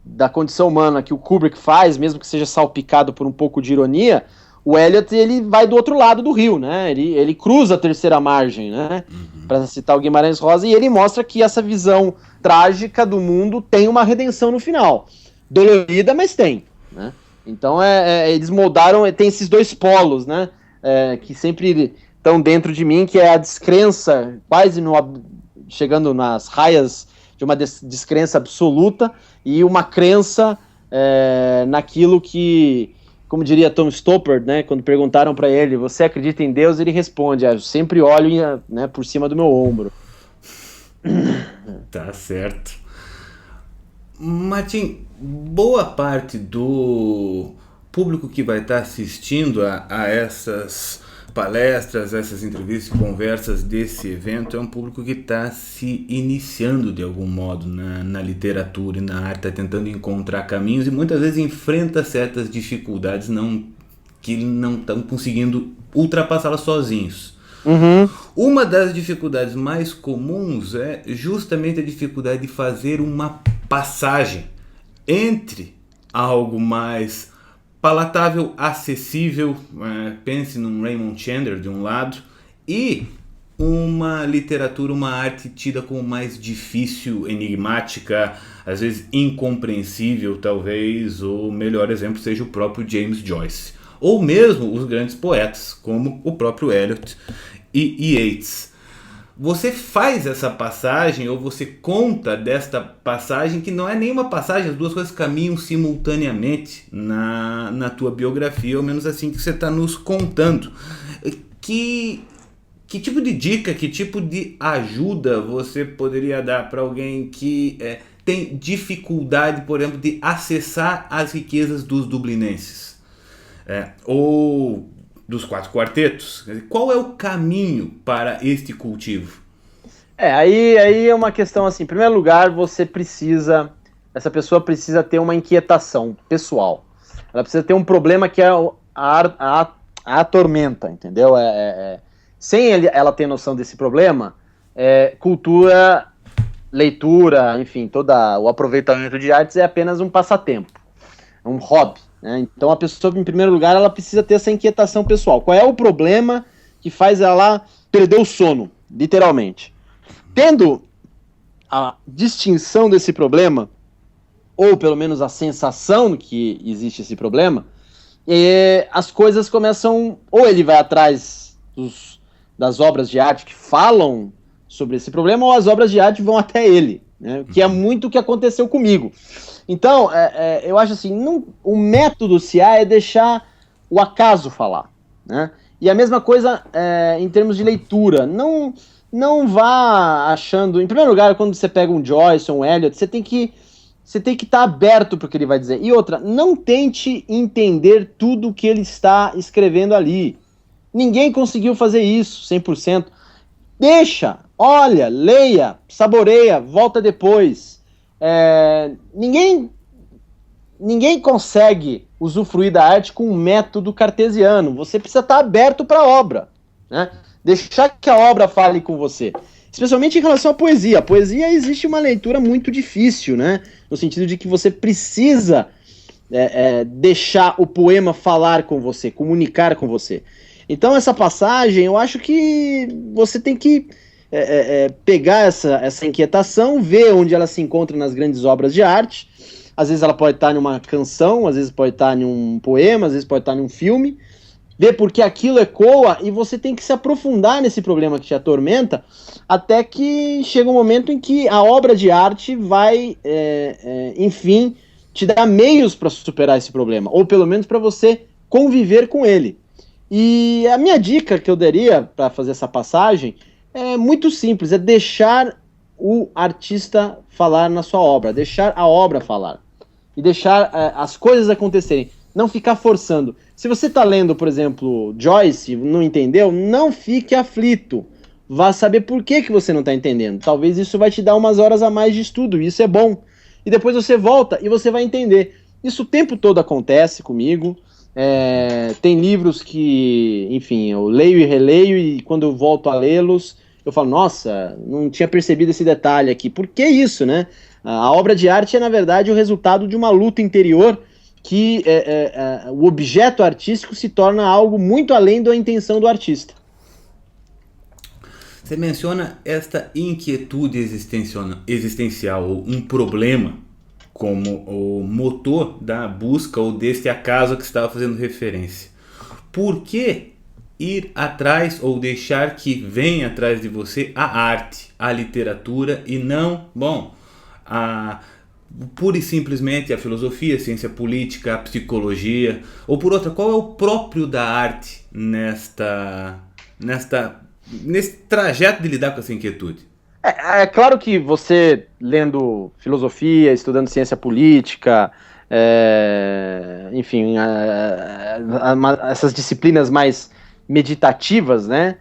da condição humana que o Kubrick faz, mesmo que seja salpicado por um pouco de ironia, o Eliot, ele vai do outro lado do rio, né? Ele cruza a terceira margem, né? Para citar o Guimarães Rosa, e ele mostra que essa visão trágica do mundo tem uma redenção no final. Dolorida, mas tem, né? Então eles moldaram, tem esses dois polos, né? Que sempre estão dentro de mim, que é a descrença, quase chegando nas raias de uma descrença absoluta, e uma crença naquilo que, como diria Tom Stoppard, né, quando perguntaram para ele, você acredita em Deus? Ele responde, eu sempre olho, né, por cima do meu ombro. Tá certo. Martim, boa parte do público que vai estar assistindo a essas palestras, essas entrevistas e conversas desse evento é um público que está se iniciando de algum modo na literatura e na arte, está tentando encontrar caminhos e muitas vezes enfrenta certas dificuldades que não estão conseguindo ultrapassá-las sozinhos. Uma das dificuldades mais comuns é justamente a dificuldade de fazer uma passagem entre algo mais palatável, acessível, pense num Raymond Chandler de um lado, e uma literatura, uma arte tida como mais difícil, enigmática, às vezes incompreensível. Talvez o melhor exemplo seja o próprio James Joyce, ou mesmo os grandes poetas, como o próprio Eliot e Yeats. Você faz essa passagem, ou você conta desta passagem, que não é nenhuma passagem, as duas coisas caminham simultaneamente na tua biografia, ou menos assim que você está nos contando. Que tipo de dica, que tipo de ajuda você poderia dar para alguém que tem dificuldade, por exemplo, de acessar as riquezas dos dublinenses? Ou dos 4 quartetos? Qual é o caminho para este cultivo? Aí é uma questão assim, em primeiro lugar, essa pessoa precisa ter uma inquietação pessoal. Ela precisa ter um problema que é a atormenta, entendeu? Sem ela ter noção desse problema, cultura, leitura, enfim, todo o aproveitamento de artes é apenas um passatempo, um hobby. Então a pessoa, em primeiro lugar, ela precisa ter essa inquietação pessoal. Qual é o problema que faz ela perder o sono, literalmente? Tendo a distinção desse problema, ou pelo menos a sensação que existe esse problema, as coisas começam, ou ele vai atrás das obras de arte que falam sobre esse problema, ou as obras de arte vão até ele, né? Que é muito o que aconteceu comigo. Então, eu acho assim, o método se é deixar o acaso falar, né? E a mesma coisa em termos de leitura. Não vá achando... Em primeiro lugar, quando você pega um Joyce ou um Eliot, você tem que estar aberto para o que ele vai dizer. E outra, não tente entender tudo o que ele está escrevendo ali. Ninguém conseguiu fazer isso 100%. Deixa, olha, leia, saboreia, volta depois. Ninguém consegue usufruir da arte com um método cartesiano. Você precisa estar aberto para a obra, né? Deixar que a obra fale com você, especialmente em relação à poesia. A poesia existe uma leitura muito difícil, né? No sentido de que você precisa deixar o poema falar com você, comunicar com você. Então essa passagem, eu acho que você tem que pegar essa inquietação, ver onde ela se encontra nas grandes obras de arte. Às vezes ela pode estar numa canção, às vezes pode estar em um poema, às vezes pode estar em um filme. Ver porque aquilo ecoa, e você tem que se aprofundar nesse problema que te atormenta, até que chega um momento em que a obra de arte vai, enfim, te dar meios para superar esse problema, ou pelo menos para você conviver com ele. E a minha dica que eu daria para fazer essa passagem é muito simples, é deixar o artista falar na sua obra, deixar a obra falar e deixar as coisas acontecerem, não ficar forçando. Se você está lendo, por exemplo, Joyce, não entendeu, não fique aflito. Vá saber por que você não está entendendo. Talvez isso vai te dar umas horas a mais de estudo, e isso é bom. E depois você volta e você vai entender. Isso o tempo todo acontece comigo. Tem livros que, enfim, eu leio e releio, e quando eu volto a lê-los, eu falo, nossa, não tinha percebido esse detalhe aqui. Por que isso, né? A obra de arte é, na verdade, o resultado de uma luta interior que o objeto artístico se torna algo muito além da intenção do artista. Você menciona esta inquietude existencial, ou um problema, como o motor da busca ou deste acaso que você estava fazendo referência. Por que ir atrás ou deixar que venha atrás de você a arte, a literatura e não, pura e simplesmente a filosofia, a ciência política, a psicologia? Ou por outra, qual é o próprio da arte nesse trajeto de lidar com essa inquietude? É claro que você, lendo filosofia, estudando ciência política, enfim, essas disciplinas mais meditativas, né,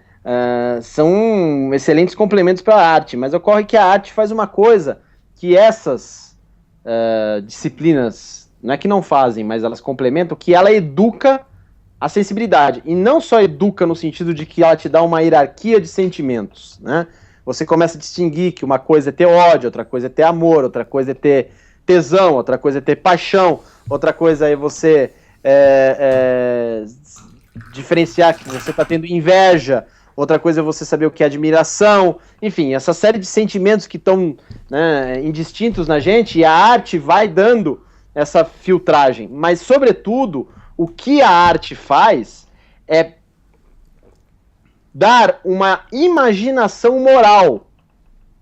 são excelentes complementos para a arte, mas ocorre que a arte faz uma coisa que essas disciplinas, não é que não fazem, mas elas complementam, que ela educa a sensibilidade, e não só educa no sentido de que ela te dá uma hierarquia de sentimentos, né? Você começa a distinguir que uma coisa é ter ódio, outra coisa é ter amor, outra coisa é ter tesão, outra coisa é ter paixão, outra coisa é você diferenciar que você está tendo inveja, outra coisa é você saber o que é admiração, enfim, essa série de sentimentos que estão, né, indistintos na gente, e a arte vai dando essa filtragem, mas sobretudo o que a arte faz é dar uma imaginação moral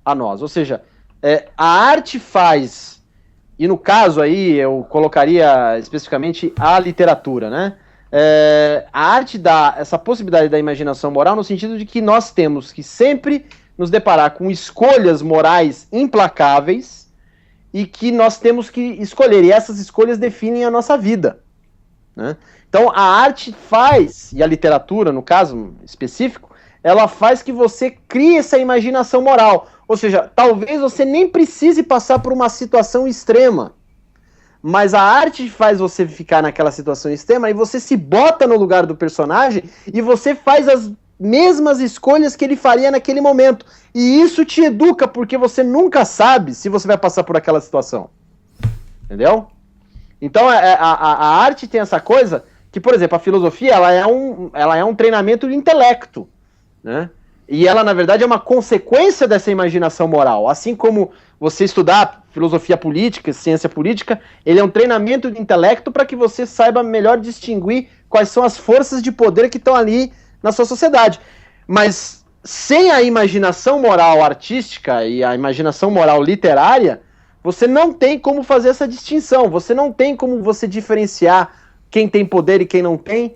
a nós. Ou seja, a arte faz, e no caso aí eu colocaria especificamente a literatura, né? A arte dá essa possibilidade da imaginação moral no sentido de que nós temos que sempre nos deparar com escolhas morais implacáveis e que nós temos que escolher, e essas escolhas definem a nossa vida. Né? Então a arte faz, e a literatura no caso específico, ela faz que você crie essa imaginação moral, ou seja, talvez você nem precise passar por uma situação extrema, mas a arte faz você ficar naquela situação extrema e você se bota no lugar do personagem e você faz as mesmas escolhas que ele faria naquele momento, e isso te educa porque você nunca sabe se você vai passar por aquela situação, entendeu? Então a arte tem essa coisa que, por exemplo, a filosofia ela é um treinamento de intelecto, né? E ela, na verdade, é uma consequência dessa imaginação moral. Assim como você estudar filosofia política, ciência política, ele é um treinamento de intelecto para que você saiba melhor distinguir quais são as forças de poder que estão ali na sua sociedade. Mas sem a imaginação moral artística e a imaginação moral literária, você não tem como fazer essa distinção, você não tem como você diferenciar quem tem poder e quem não tem,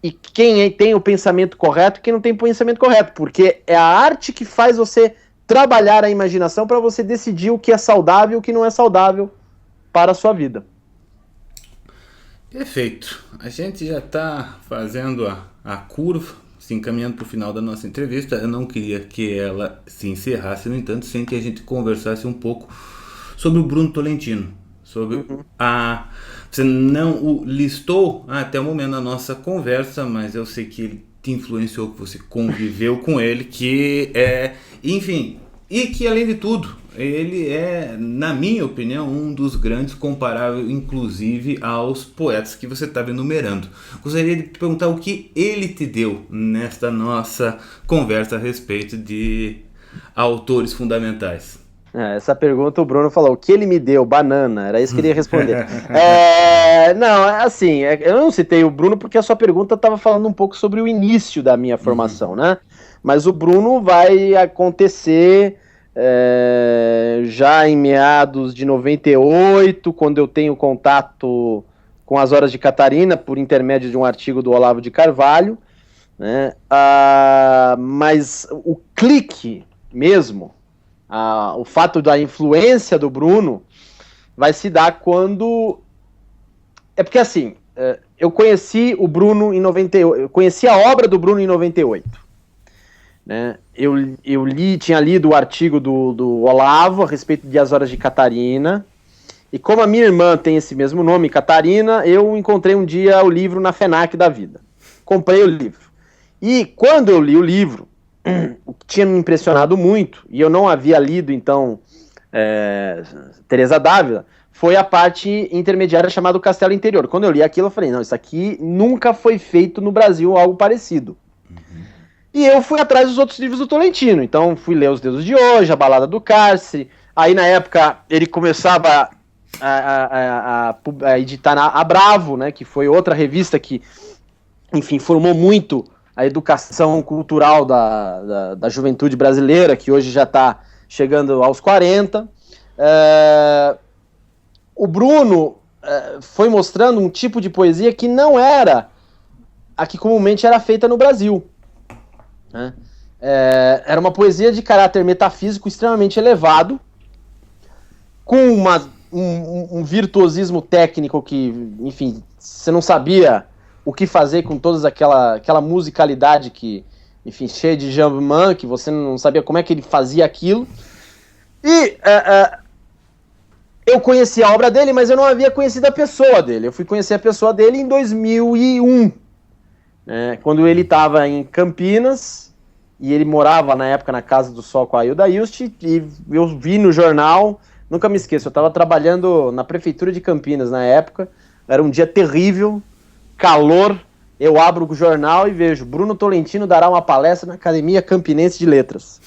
e quem tem o pensamento correto e quem não tem o pensamento correto, porque é a arte que faz você trabalhar a imaginação para você decidir o que é saudável e o que não é saudável para a sua vida. Perfeito. A gente já está fazendo a curva, se encaminhando para o final da nossa entrevista. Eu não queria que ela se encerrasse, no entanto, sem que a gente conversasse um pouco sobre o Bruno Tolentino, sobre Você não o listou até o momento da nossa conversa, mas eu sei que ele te influenciou, que você conviveu com ele, que enfim, e que além de tudo, ele é, na minha opinião, um dos grandes, comparável inclusive aos poetas que você estava enumerando. Gostaria de te perguntar o que ele te deu nesta nossa conversa a respeito de autores fundamentais. Essa pergunta o Bruno falou, o que ele me deu? Banana, era isso que ele ia responder. Não, assim, eu não citei o Bruno porque a sua pergunta estava falando um pouco sobre o início da minha formação, né? Mas o Bruno vai acontecer já em meados de 98, quando eu tenho contato com as Horas de Catarina, por intermédio de um artigo do Olavo de Carvalho, né? Mas o clique mesmo O fato da influência do Bruno vai se dar quando... É porque assim, eu conheci o Bruno em 98, eu conheci a obra do Bruno em 98. Né? Eu tinha lido o artigo do Olavo a respeito de As Horas de Catarina, e como a minha irmã tem esse mesmo nome, Catarina, eu encontrei um dia o livro na FENAC da vida. Comprei o livro. E quando eu li o livro, o que tinha me impressionado muito, e eu não havia lido, então, Teresa d'Ávila, foi a parte intermediária chamada Castelo Interior. Quando eu li aquilo, eu falei, não, isso aqui nunca foi feito no Brasil algo parecido. E eu fui atrás dos outros livros do Tolentino. Então, fui ler Os Deuses de Hoje, A Balada do Cárcere. Aí, na época, ele começava a editar a Bravo, né, que foi outra revista que, enfim, formou muito a educação cultural da juventude brasileira, que hoje já está chegando aos 40. O Bruno foi mostrando um tipo de poesia que não era a que comumente era feita no Brasil. Né? Era uma poesia de caráter metafísico extremamente elevado, com um virtuosismo técnico que, enfim, você não sabia o que fazer com toda aquela musicalidade que, enfim, cheia de jambman, que você não sabia como é que ele fazia aquilo. E eu conheci a obra dele, mas eu não havia conhecido a pessoa dele. Eu fui conhecer a pessoa dele em 2001, quando ele estava em Campinas, e ele morava na época na Casa do Sol com a Ailda Ilst, e eu vi no jornal, nunca me esqueço, eu estava trabalhando na prefeitura de Campinas na época, era um dia terrível, calor, eu abro o jornal e vejo Bruno Tolentino dará uma palestra na Academia Campinense de Letras.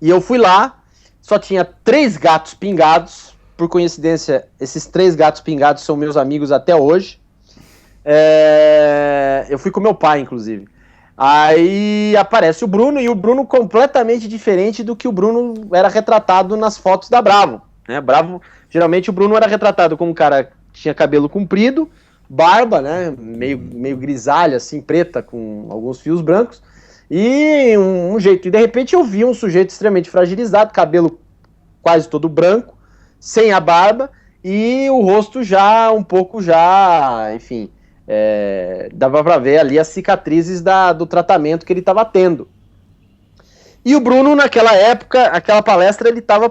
E eu fui lá, só tinha 3 gatos pingados, por coincidência, esses 3 gatos pingados são meus amigos até hoje. Eu fui com meu pai, inclusive. Aí aparece o Bruno, e o Bruno completamente diferente do que o Bruno era retratado nas fotos da Bravo. Né? Bravo, geralmente o Bruno era retratado como um cara que tinha cabelo comprido, barba, né, meio grisalha, assim, preta, com alguns fios brancos, e um jeito. E de repente eu vi um sujeito extremamente fragilizado, cabelo quase todo branco, sem a barba, e o rosto já um pouco enfim, dava pra ver ali as cicatrizes do tratamento que ele estava tendo. E o Bruno, naquela época, aquela palestra, ele estava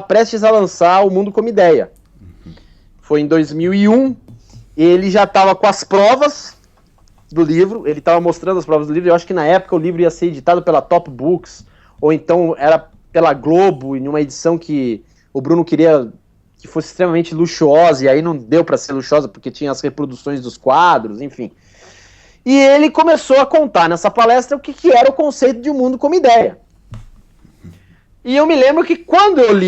prestes a lançar O Mundo Como Ideia. Foi em 2001, ele já estava com as provas do livro, ele estava mostrando as provas do livro. Eu acho que na época o livro ia ser editado pela Top Books, ou então era pela Globo, em uma edição que o Bruno queria que fosse extremamente luxuosa, e aí não deu para ser luxuosa porque tinha as reproduções dos quadros, enfim. E ele começou a contar nessa palestra o que era o conceito de um mundo como ideia. E eu me lembro que quando eu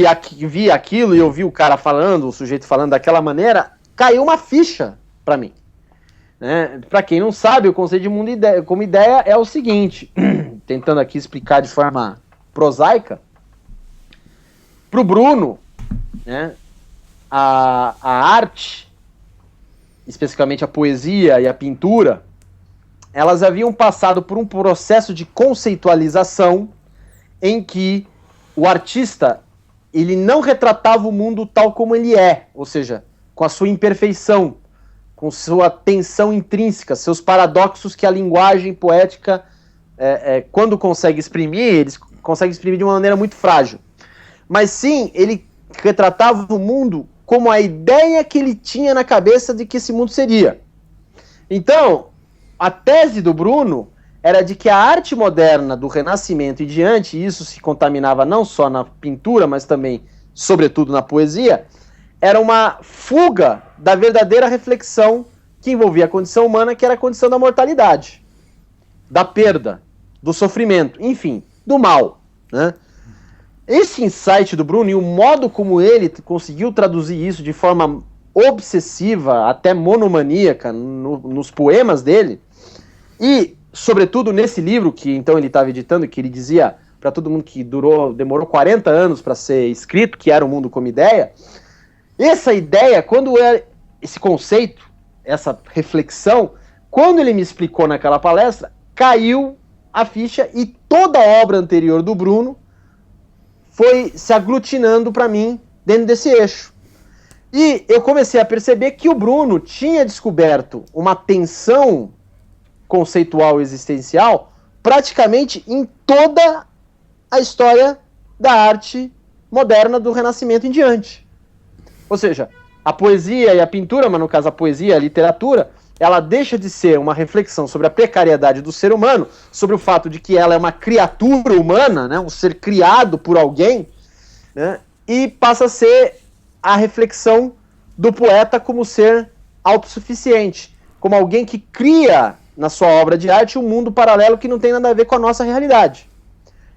vi aquilo e eu vi o cara falando, o sujeito falando daquela maneira, caiu uma ficha para mim. Né? Para quem não sabe, o conceito de mundo como ideia é o seguinte, tentando aqui explicar de forma prosaica, para o Bruno, né, a arte, especificamente a poesia e a pintura, elas haviam passado por um processo de conceitualização em que o artista, ele não retratava o mundo tal como ele é, ou seja, com a sua imperfeição, com sua tensão intrínseca, seus paradoxos que a linguagem poética, quando consegue exprimir, eles conseguem exprimir de uma maneira muito frágil. Mas sim, ele retratava o mundo como a ideia que ele tinha na cabeça de que esse mundo seria. Então, a tese do Bruno era de que a arte moderna do Renascimento e diante, isso se contaminava não só na pintura, mas também, sobretudo, na poesia, era uma fuga da verdadeira reflexão que envolvia a condição humana, que era a condição da mortalidade, da perda, do sofrimento, enfim, do mal. Né? Esse insight do Bruno e o modo como ele conseguiu traduzir isso de forma obsessiva, até monomaníaca, nos poemas dele, e, sobretudo, nesse livro que então ele estava editando, que ele dizia para todo mundo que demorou 40 anos para ser escrito, que era O Mundo como Ideia, essa ideia, esse conceito, essa reflexão, quando ele me explicou naquela palestra, caiu a ficha e toda a obra anterior do Bruno foi se aglutinando para mim dentro desse eixo. E eu comecei a perceber que o Bruno tinha descoberto uma tensão conceitual existencial praticamente em toda a história da arte moderna do Renascimento em diante. Ou seja, a poesia e a pintura, mas no caso a poesia e a literatura, ela deixa de ser uma reflexão sobre a precariedade do ser humano, sobre o fato de que ela é uma criatura humana, né, um ser criado por alguém, né, e passa a ser a reflexão do poeta como ser autossuficiente, como alguém que cria na sua obra de arte um mundo paralelo que não tem nada a ver com a nossa realidade.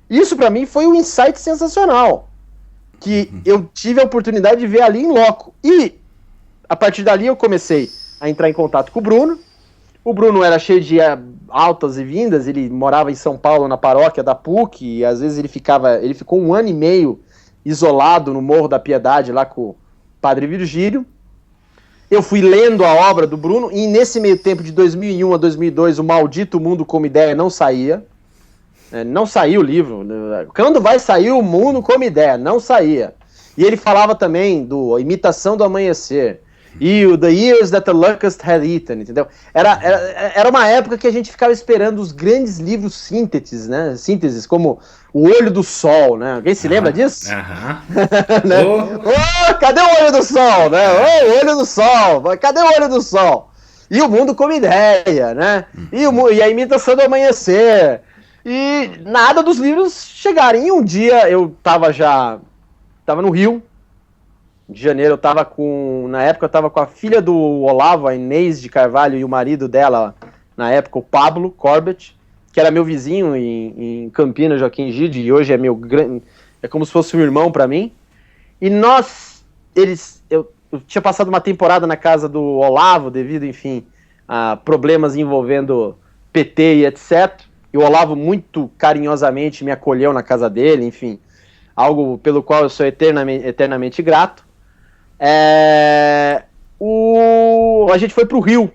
Isso para mim foi um insight sensacional, que eu tive a oportunidade de ver ali em loco. E a partir dali eu comecei a entrar em contato com o Bruno. O Bruno era cheio de altas e vindas, ele morava em São Paulo, na paróquia da PUC, e às vezes ele ficou 1 ano e meio isolado no Morro da Piedade, lá com o Padre Virgílio. Eu fui lendo a obra do Bruno, e nesse meio tempo, de 2001 a 2002, o Maldito Mundo como Ideia não saía. Não saía o livro. Quando vai sair o Mundo como Ideia? Não saía. E ele falava também do Imitação do Amanhecer e o The Years That the Locust Had Eaten, entendeu? Era uma época que a gente ficava esperando os grandes livros sínteses, como O Olho do Sol, né? Alguém se lembra disso? Né? Cadê o Olho do Sol, né? O Olho do Sol, cadê o Olho do Sol? E o Mundo como Ideia, né? E a Imitação do Amanhecer. E nada dos livros chegarem. E um dia eu tava no Rio de Janeiro, na época eu tava com a filha do Olavo, a Inês de Carvalho, e o marido dela, na época, o Pablo Corbett, que era meu vizinho em Campinas, Joaquim Gide, e hoje é como se fosse um irmão para mim. E eu tinha passado uma temporada na casa do Olavo, devido, enfim, a problemas envolvendo PT e etc. E o Olavo muito carinhosamente me acolheu na casa dele, enfim, algo pelo qual eu sou eternamente grato. A gente foi pro Rio,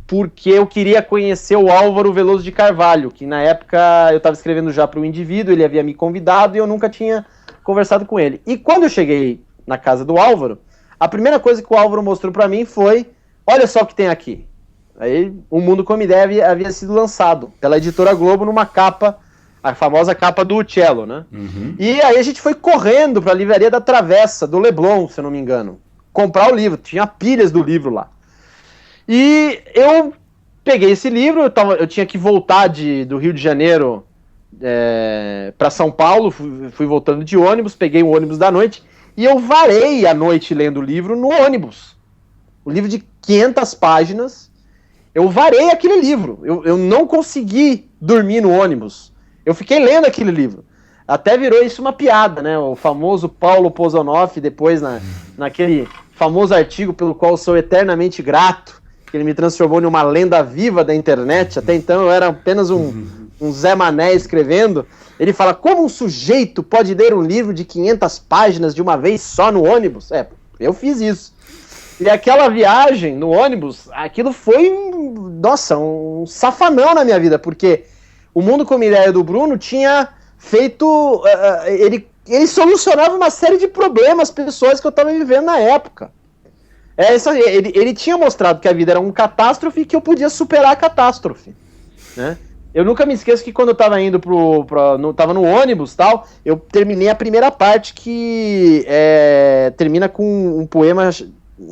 porque eu queria conhecer o Álvaro Veloso de Carvalho, que na época eu estava escrevendo já para o Indivíduo, ele havia me convidado e eu nunca tinha conversado com ele. E quando eu cheguei na casa do Álvaro, a primeira coisa que o Álvaro mostrou para mim foi: olha só o que tem aqui. Aí O Mundo como Ideia havia sido lançado pela Editora Globo numa capa, a famosa capa do Cello, né? Uhum. E aí a gente foi correndo para a Livraria da Travessa, do Leblon, se eu não me engano, comprar o livro. Tinha pilhas do livro lá. E eu peguei esse livro, eu tinha que voltar do Rio de Janeiro para São Paulo, fui voltando de ônibus, peguei um ônibus da noite, e eu varei a noite lendo o livro no ônibus. O livro de 500 páginas, eu varei aquele livro. Eu não consegui dormir no ônibus. Eu fiquei lendo aquele livro. Até virou isso uma piada, né? O famoso Paulo Pozonoff, depois naquele famoso artigo pelo qual eu sou eternamente grato, que ele me transformou em uma lenda viva da internet. Até então eu era apenas um Zé Mané escrevendo. Ele fala: como um sujeito pode ler um livro de 500 páginas de uma vez só no ônibus? Eu fiz isso. E aquela viagem no ônibus, aquilo foi, um safanão na minha vida, porque O Mundo como Ideia do Bruno tinha feito... ele solucionava uma série de problemas pessoais que eu estava vivendo na época. Ele tinha mostrado que a vida era uma catástrofe e que eu podia superar a catástrofe, né? Eu nunca me esqueço que quando eu estava indo tava no ônibus, tal, eu terminei a primeira parte, que termina com um poema,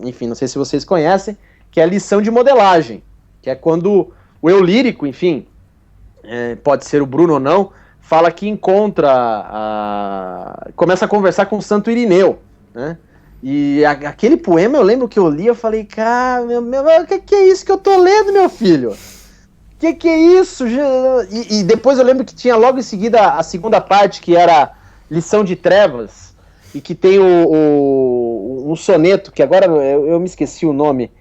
enfim, não sei se vocês conhecem, que é a Lição de Modelagem, que é quando o eu lírico, enfim, pode ser o Bruno ou não, fala que começa a conversar com o Santo Irineu, né? E aquele poema, eu lembro que eu li, eu falei: cara, o que é isso que eu tô lendo, meu filho? Que é isso? E depois eu lembro que tinha logo em seguida a segunda parte, que era Lição de Trevas, e que tem um soneto, que agora eu me esqueci o nome,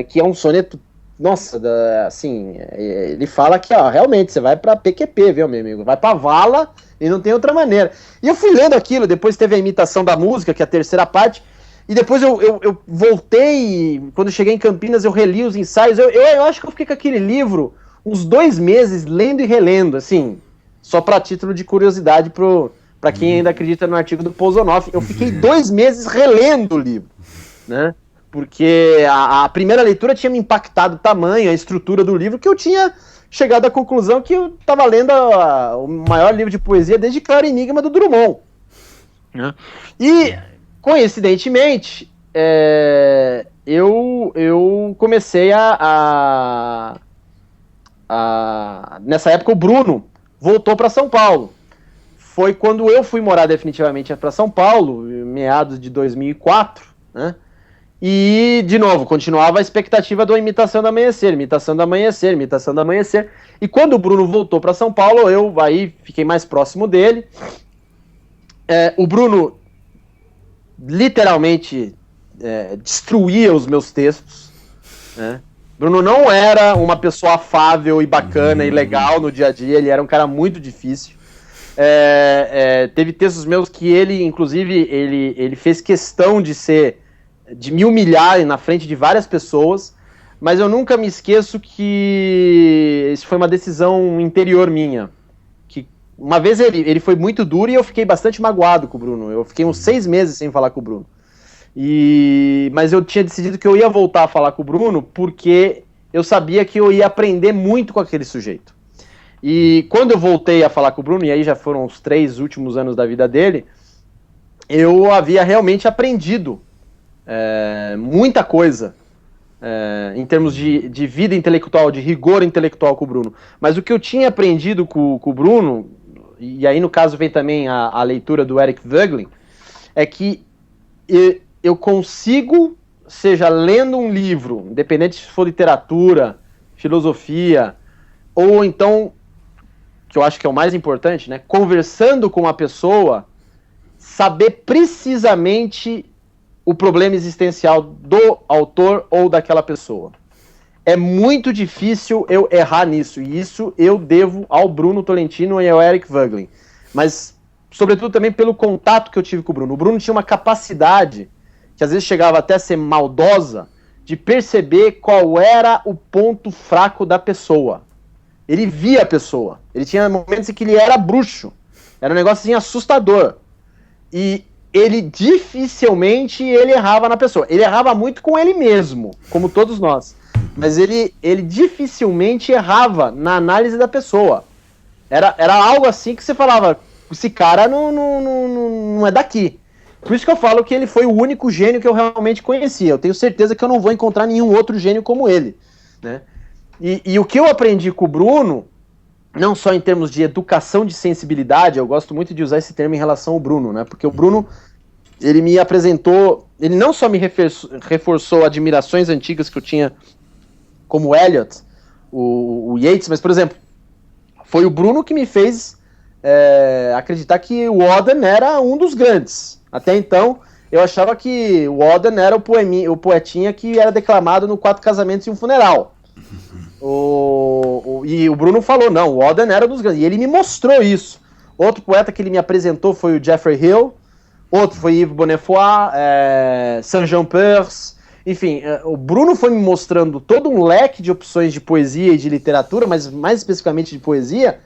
que é um soneto, nossa, assim, ele fala que, realmente, você vai pra PQP, viu, meu amigo? Vai pra vala e não tem outra maneira. E eu fui lendo aquilo, depois teve a Imitação da Música, que é a terceira parte, e depois eu voltei, quando cheguei em Campinas eu reli os ensaios, eu acho que eu fiquei com aquele livro uns 2 meses lendo e relendo, assim, só para título de curiosidade para quem ainda acredita no artigo do Pozonoff. Eu fiquei 2 meses relendo o livro, né? Porque a primeira leitura tinha me impactado o tamanho, a estrutura do livro, que eu tinha chegado à conclusão que eu estava lendo o maior livro de poesia desde Claro Enigma do Drummond. Né? E, coincidentemente, eu comecei nessa época o Bruno voltou para São Paulo. Foi quando eu fui morar definitivamente para São Paulo, meados de 2004, né? E, de novo, continuava a expectativa da Imitação do Amanhecer, Imitação do Amanhecer, Imitação do Amanhecer. E quando o Bruno voltou para São Paulo, eu aí fiquei mais próximo dele. O Bruno literalmente destruía os meus textos, né? Bruno não era uma pessoa afável e bacana e legal no dia a dia, ele era um cara muito difícil. Teve textos meus que ele, inclusive, ele fez questão de me humilhar na frente de várias pessoas, mas eu nunca me esqueço que isso foi uma decisão interior minha. Que uma vez ele foi muito duro e eu fiquei bastante magoado com o Bruno. Eu fiquei uns 6 meses sem falar com o Bruno. Mas eu tinha decidido que eu ia voltar a falar com o Bruno porque eu sabia que eu ia aprender muito com aquele sujeito. E quando eu voltei a falar com o Bruno, e aí já foram os 3 últimos anos da vida dele, eu havia realmente aprendido muita coisa em termos de vida intelectual, de rigor intelectual com o Bruno. Mas o que eu tinha aprendido com o Bruno, e aí no caso vem também a leitura do Eric Voegelin, é que eu consigo, seja lendo um livro, independente se for literatura, filosofia, ou então, que eu acho que é o mais importante, né, conversando com uma pessoa, saber precisamente o problema existencial do autor ou daquela pessoa. É muito difícil eu errar nisso, e isso eu devo ao Bruno Tolentino e ao Eric Voegelin. Mas, sobretudo, também pelo contato que eu tive com o Bruno. O Bruno tinha uma capacidade, que às vezes chegava até a ser maldosa, de perceber qual era o ponto fraco da pessoa. Ele via a pessoa. Ele tinha momentos em que ele era bruxo. Era um negócio assim assustador. E ele dificilmente errava na pessoa. Ele errava muito com ele mesmo, como todos nós. Mas ele dificilmente errava na análise da pessoa. Era algo assim que você falava, esse cara não é daqui. Por isso que eu falo que ele foi o único gênio que eu realmente conhecia. Eu tenho certeza que eu não vou encontrar nenhum outro gênio como ele, né? E o que eu aprendi com o Bruno, não só em termos de educação de sensibilidade, eu gosto muito de usar esse termo em relação ao Bruno, né? Porque o Bruno, ele me apresentou, ele não só me reforçou admirações antigas que eu tinha como o Eliot, o Yeats, mas, por exemplo, foi o Bruno que me fez acreditar que o Auden era um dos grandes. Até então, eu achava que o Auden era o poetinha que era declamado no 4 Casamentos e um Funeral. E o Bruno falou, não, o Auden era um dos grandes. E ele me mostrou isso. Outro poeta que ele me apresentou foi o Geoffrey Hill, outro foi Yves Bonnefoy, Saint-Jean Peirce. Enfim, o Bruno foi me mostrando todo um leque de opções de poesia e de literatura, mas mais especificamente de poesia,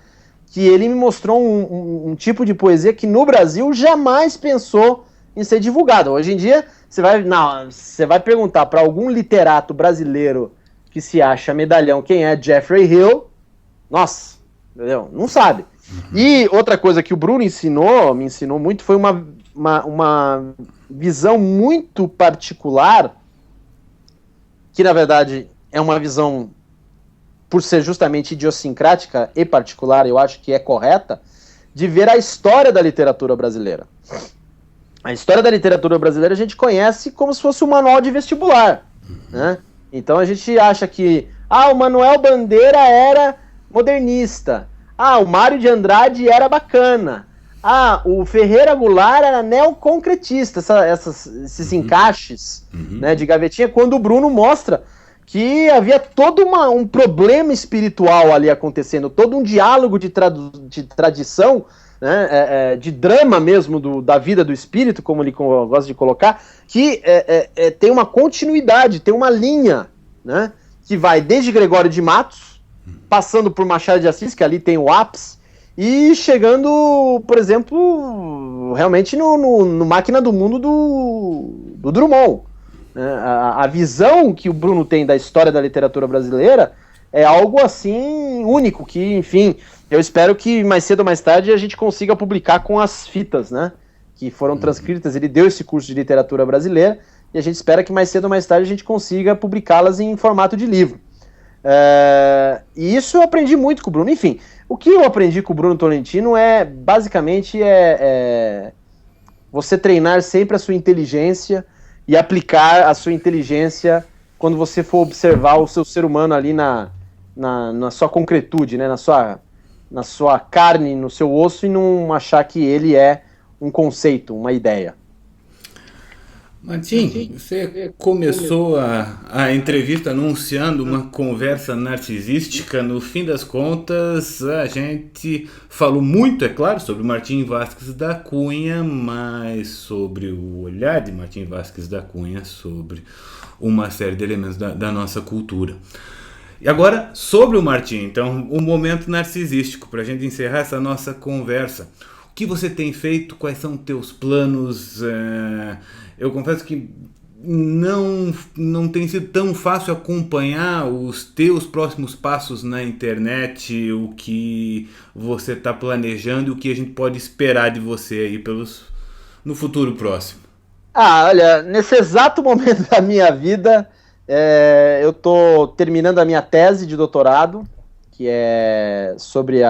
que ele me mostrou um tipo de poesia que no Brasil jamais pensou em ser divulgado. Hoje em dia, você vai perguntar para algum literato brasileiro que se acha medalhão quem é Geoffrey Hill, nossa, entendeu? Não sabe. E outra coisa que o Bruno me ensinou muito, foi uma visão muito particular, que na verdade é uma visão, por ser justamente idiosincrática e particular, eu acho que é correta, de ver a história da literatura brasileira. A história da literatura brasileira a gente conhece como se fosse um manual de vestibular, né? Então a gente acha que o Manuel Bandeira era modernista, o Mário de Andrade era bacana, o Ferreira Goulart era neoconcretista, esses encaixes, né, de gavetinha, quando o Bruno mostra que havia todo um problema espiritual ali acontecendo, todo um diálogo de tradição, né, de drama mesmo da vida do espírito, como ele gosta de colocar, que tem uma continuidade, tem uma linha, né, que vai desde Gregório de Matos, passando por Machado de Assis, que ali tem o ápice, e chegando, por exemplo, realmente no Máquina do Mundo do Drummond. A visão que o Bruno tem da história da literatura brasileira é algo assim único, que, enfim, eu espero que mais cedo ou mais tarde a gente consiga publicar com as fitas, né, que foram transcritas. Ele deu esse curso de literatura brasileira e a gente espera que mais cedo ou mais tarde a gente consiga publicá-las em formato de livro. E isso eu aprendi muito com o Bruno. Enfim, o que eu aprendi com o Bruno Tolentino é, basicamente, você treinar sempre a sua inteligência e aplicar a sua inteligência quando você for observar o seu ser humano ali na sua concretude, né? na sua carne, no seu osso, e não achar que ele é um conceito, uma ideia. Martim, você começou a entrevista anunciando uma conversa narcisística. No fim das contas, a gente falou muito, é claro, sobre Martim Vázquez da Cunha, mas sobre o olhar de Martim Vázquez da Cunha sobre uma série de elementos da nossa cultura. E agora, sobre o Martim, então, um momento narcisístico, para a gente encerrar essa nossa conversa. O que você tem feito? Quais são teus planos? Eu confesso que não tem sido tão fácil acompanhar os teus próximos passos na internet, o que você está planejando e o que a gente pode esperar de você aí no futuro próximo. Olha, nesse exato momento da minha vida, eu estou terminando a minha tese de doutorado, que é sobre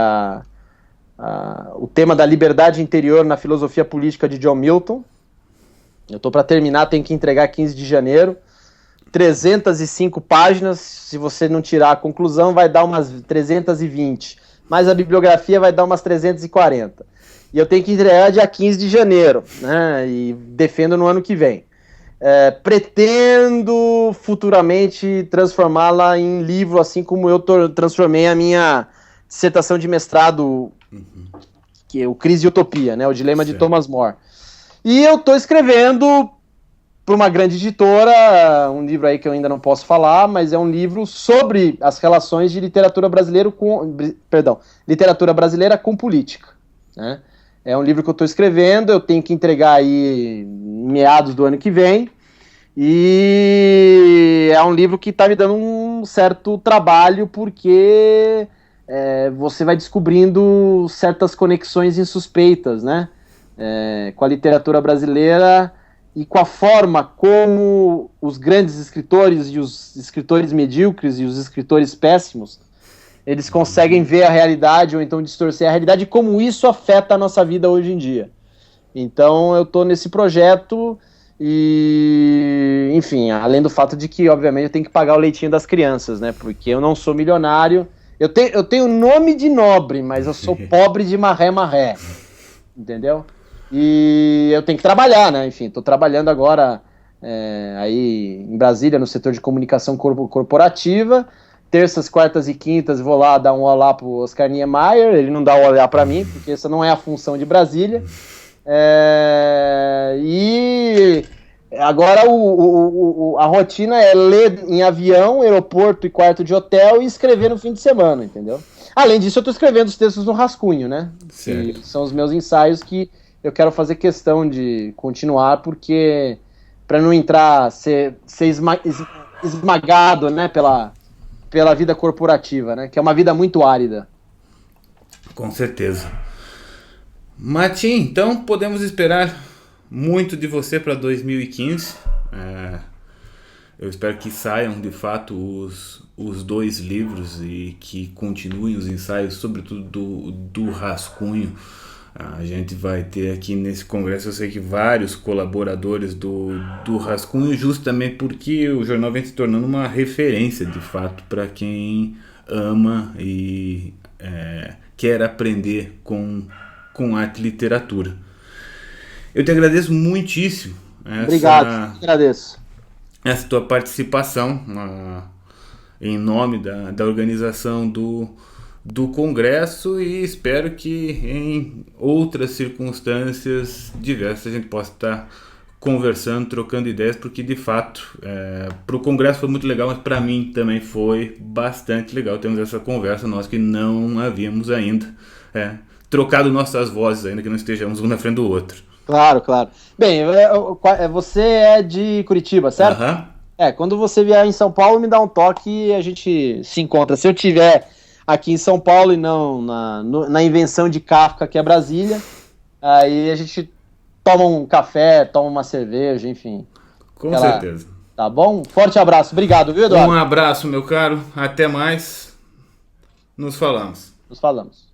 o tema da liberdade interior na filosofia política de John Milton. Eu estou para terminar, tenho que entregar 15 de janeiro. 305 páginas, se você não tirar a conclusão, vai dar umas 320. Mas a bibliografia vai dar umas 340. E eu tenho que entregar dia 15 de janeiro, né? E defendo no ano que vem. Pretendo futuramente transformá-la em livro, assim como eu transformei a minha dissertação de mestrado, que é o Crise e Utopia, né? O Dilema de Thomas More. E eu estou escrevendo para uma grande editora, um livro aí que eu ainda não posso falar, mas é um livro sobre as relações de literatura brasileira com política, né? É um livro que eu estou escrevendo, eu tenho que entregar aí em meados do ano que vem, e é um livro que está me dando um certo trabalho, porque você vai descobrindo certas conexões insuspeitas, né? Com a literatura brasileira e com a forma como os grandes escritores e os escritores medíocres e os escritores péssimos, eles conseguem ver a realidade ou então distorcer a realidade, e como isso afeta a nossa vida hoje em dia. Então eu estou nesse projeto e, enfim, além do fato de que, obviamente, eu tenho que pagar o leitinho das crianças, né? Porque eu não sou milionário, eu tenho nome de nobre, mas eu sou pobre de marré, entendeu? E eu tenho que trabalhar, né? Enfim, estou trabalhando agora aí em Brasília, no setor de comunicação corporativa. Terças, quartas e quintas vou lá dar um olá pro Oscar Niemeyer. Ele não dá um olá para mim, porque essa não é a função de Brasília. E agora a rotina é ler em avião, aeroporto e quarto de hotel e escrever no fim de semana, entendeu? Além disso, eu estou escrevendo os textos no rascunho, né? Que são os meus ensaios que eu quero fazer questão de continuar, porque para não ser esmagado, né, pela vida corporativa, né, que é uma vida muito árida. Com certeza. Martim, então podemos esperar muito de você para 2015. Eu espero que saiam de fato os 2 livros e que continuem os ensaios, sobretudo do rascunho. A gente vai ter aqui nesse congresso, eu sei que vários colaboradores do rascunho, justamente porque o jornal vem se tornando uma referência de fato para quem ama e quer aprender com arte e literatura. Eu te agradeço muitíssimo. Obrigado, agradeço. Essa tua participação em nome da organização do Congresso, e espero que em outras circunstâncias diversas a gente possa estar conversando, trocando ideias, porque de fato para o Congresso foi muito legal, mas para mim também foi bastante legal. Temos essa conversa, nós que não havíamos ainda trocado nossas vozes, ainda que não estejamos um na frente do outro. Claro, claro. Bem, você é de Curitiba, certo? Quando você vier em São Paulo, me dá um toque e a gente se encontra. Se eu tiver aqui em São Paulo e não na invenção de Kafka, que é Brasília, aí a gente toma um café, toma uma cerveja, enfim. Com certeza. Tá bom? Forte abraço. Obrigado, viu, Eduardo? Um abraço, meu caro. Até mais. Nos falamos. Nos falamos.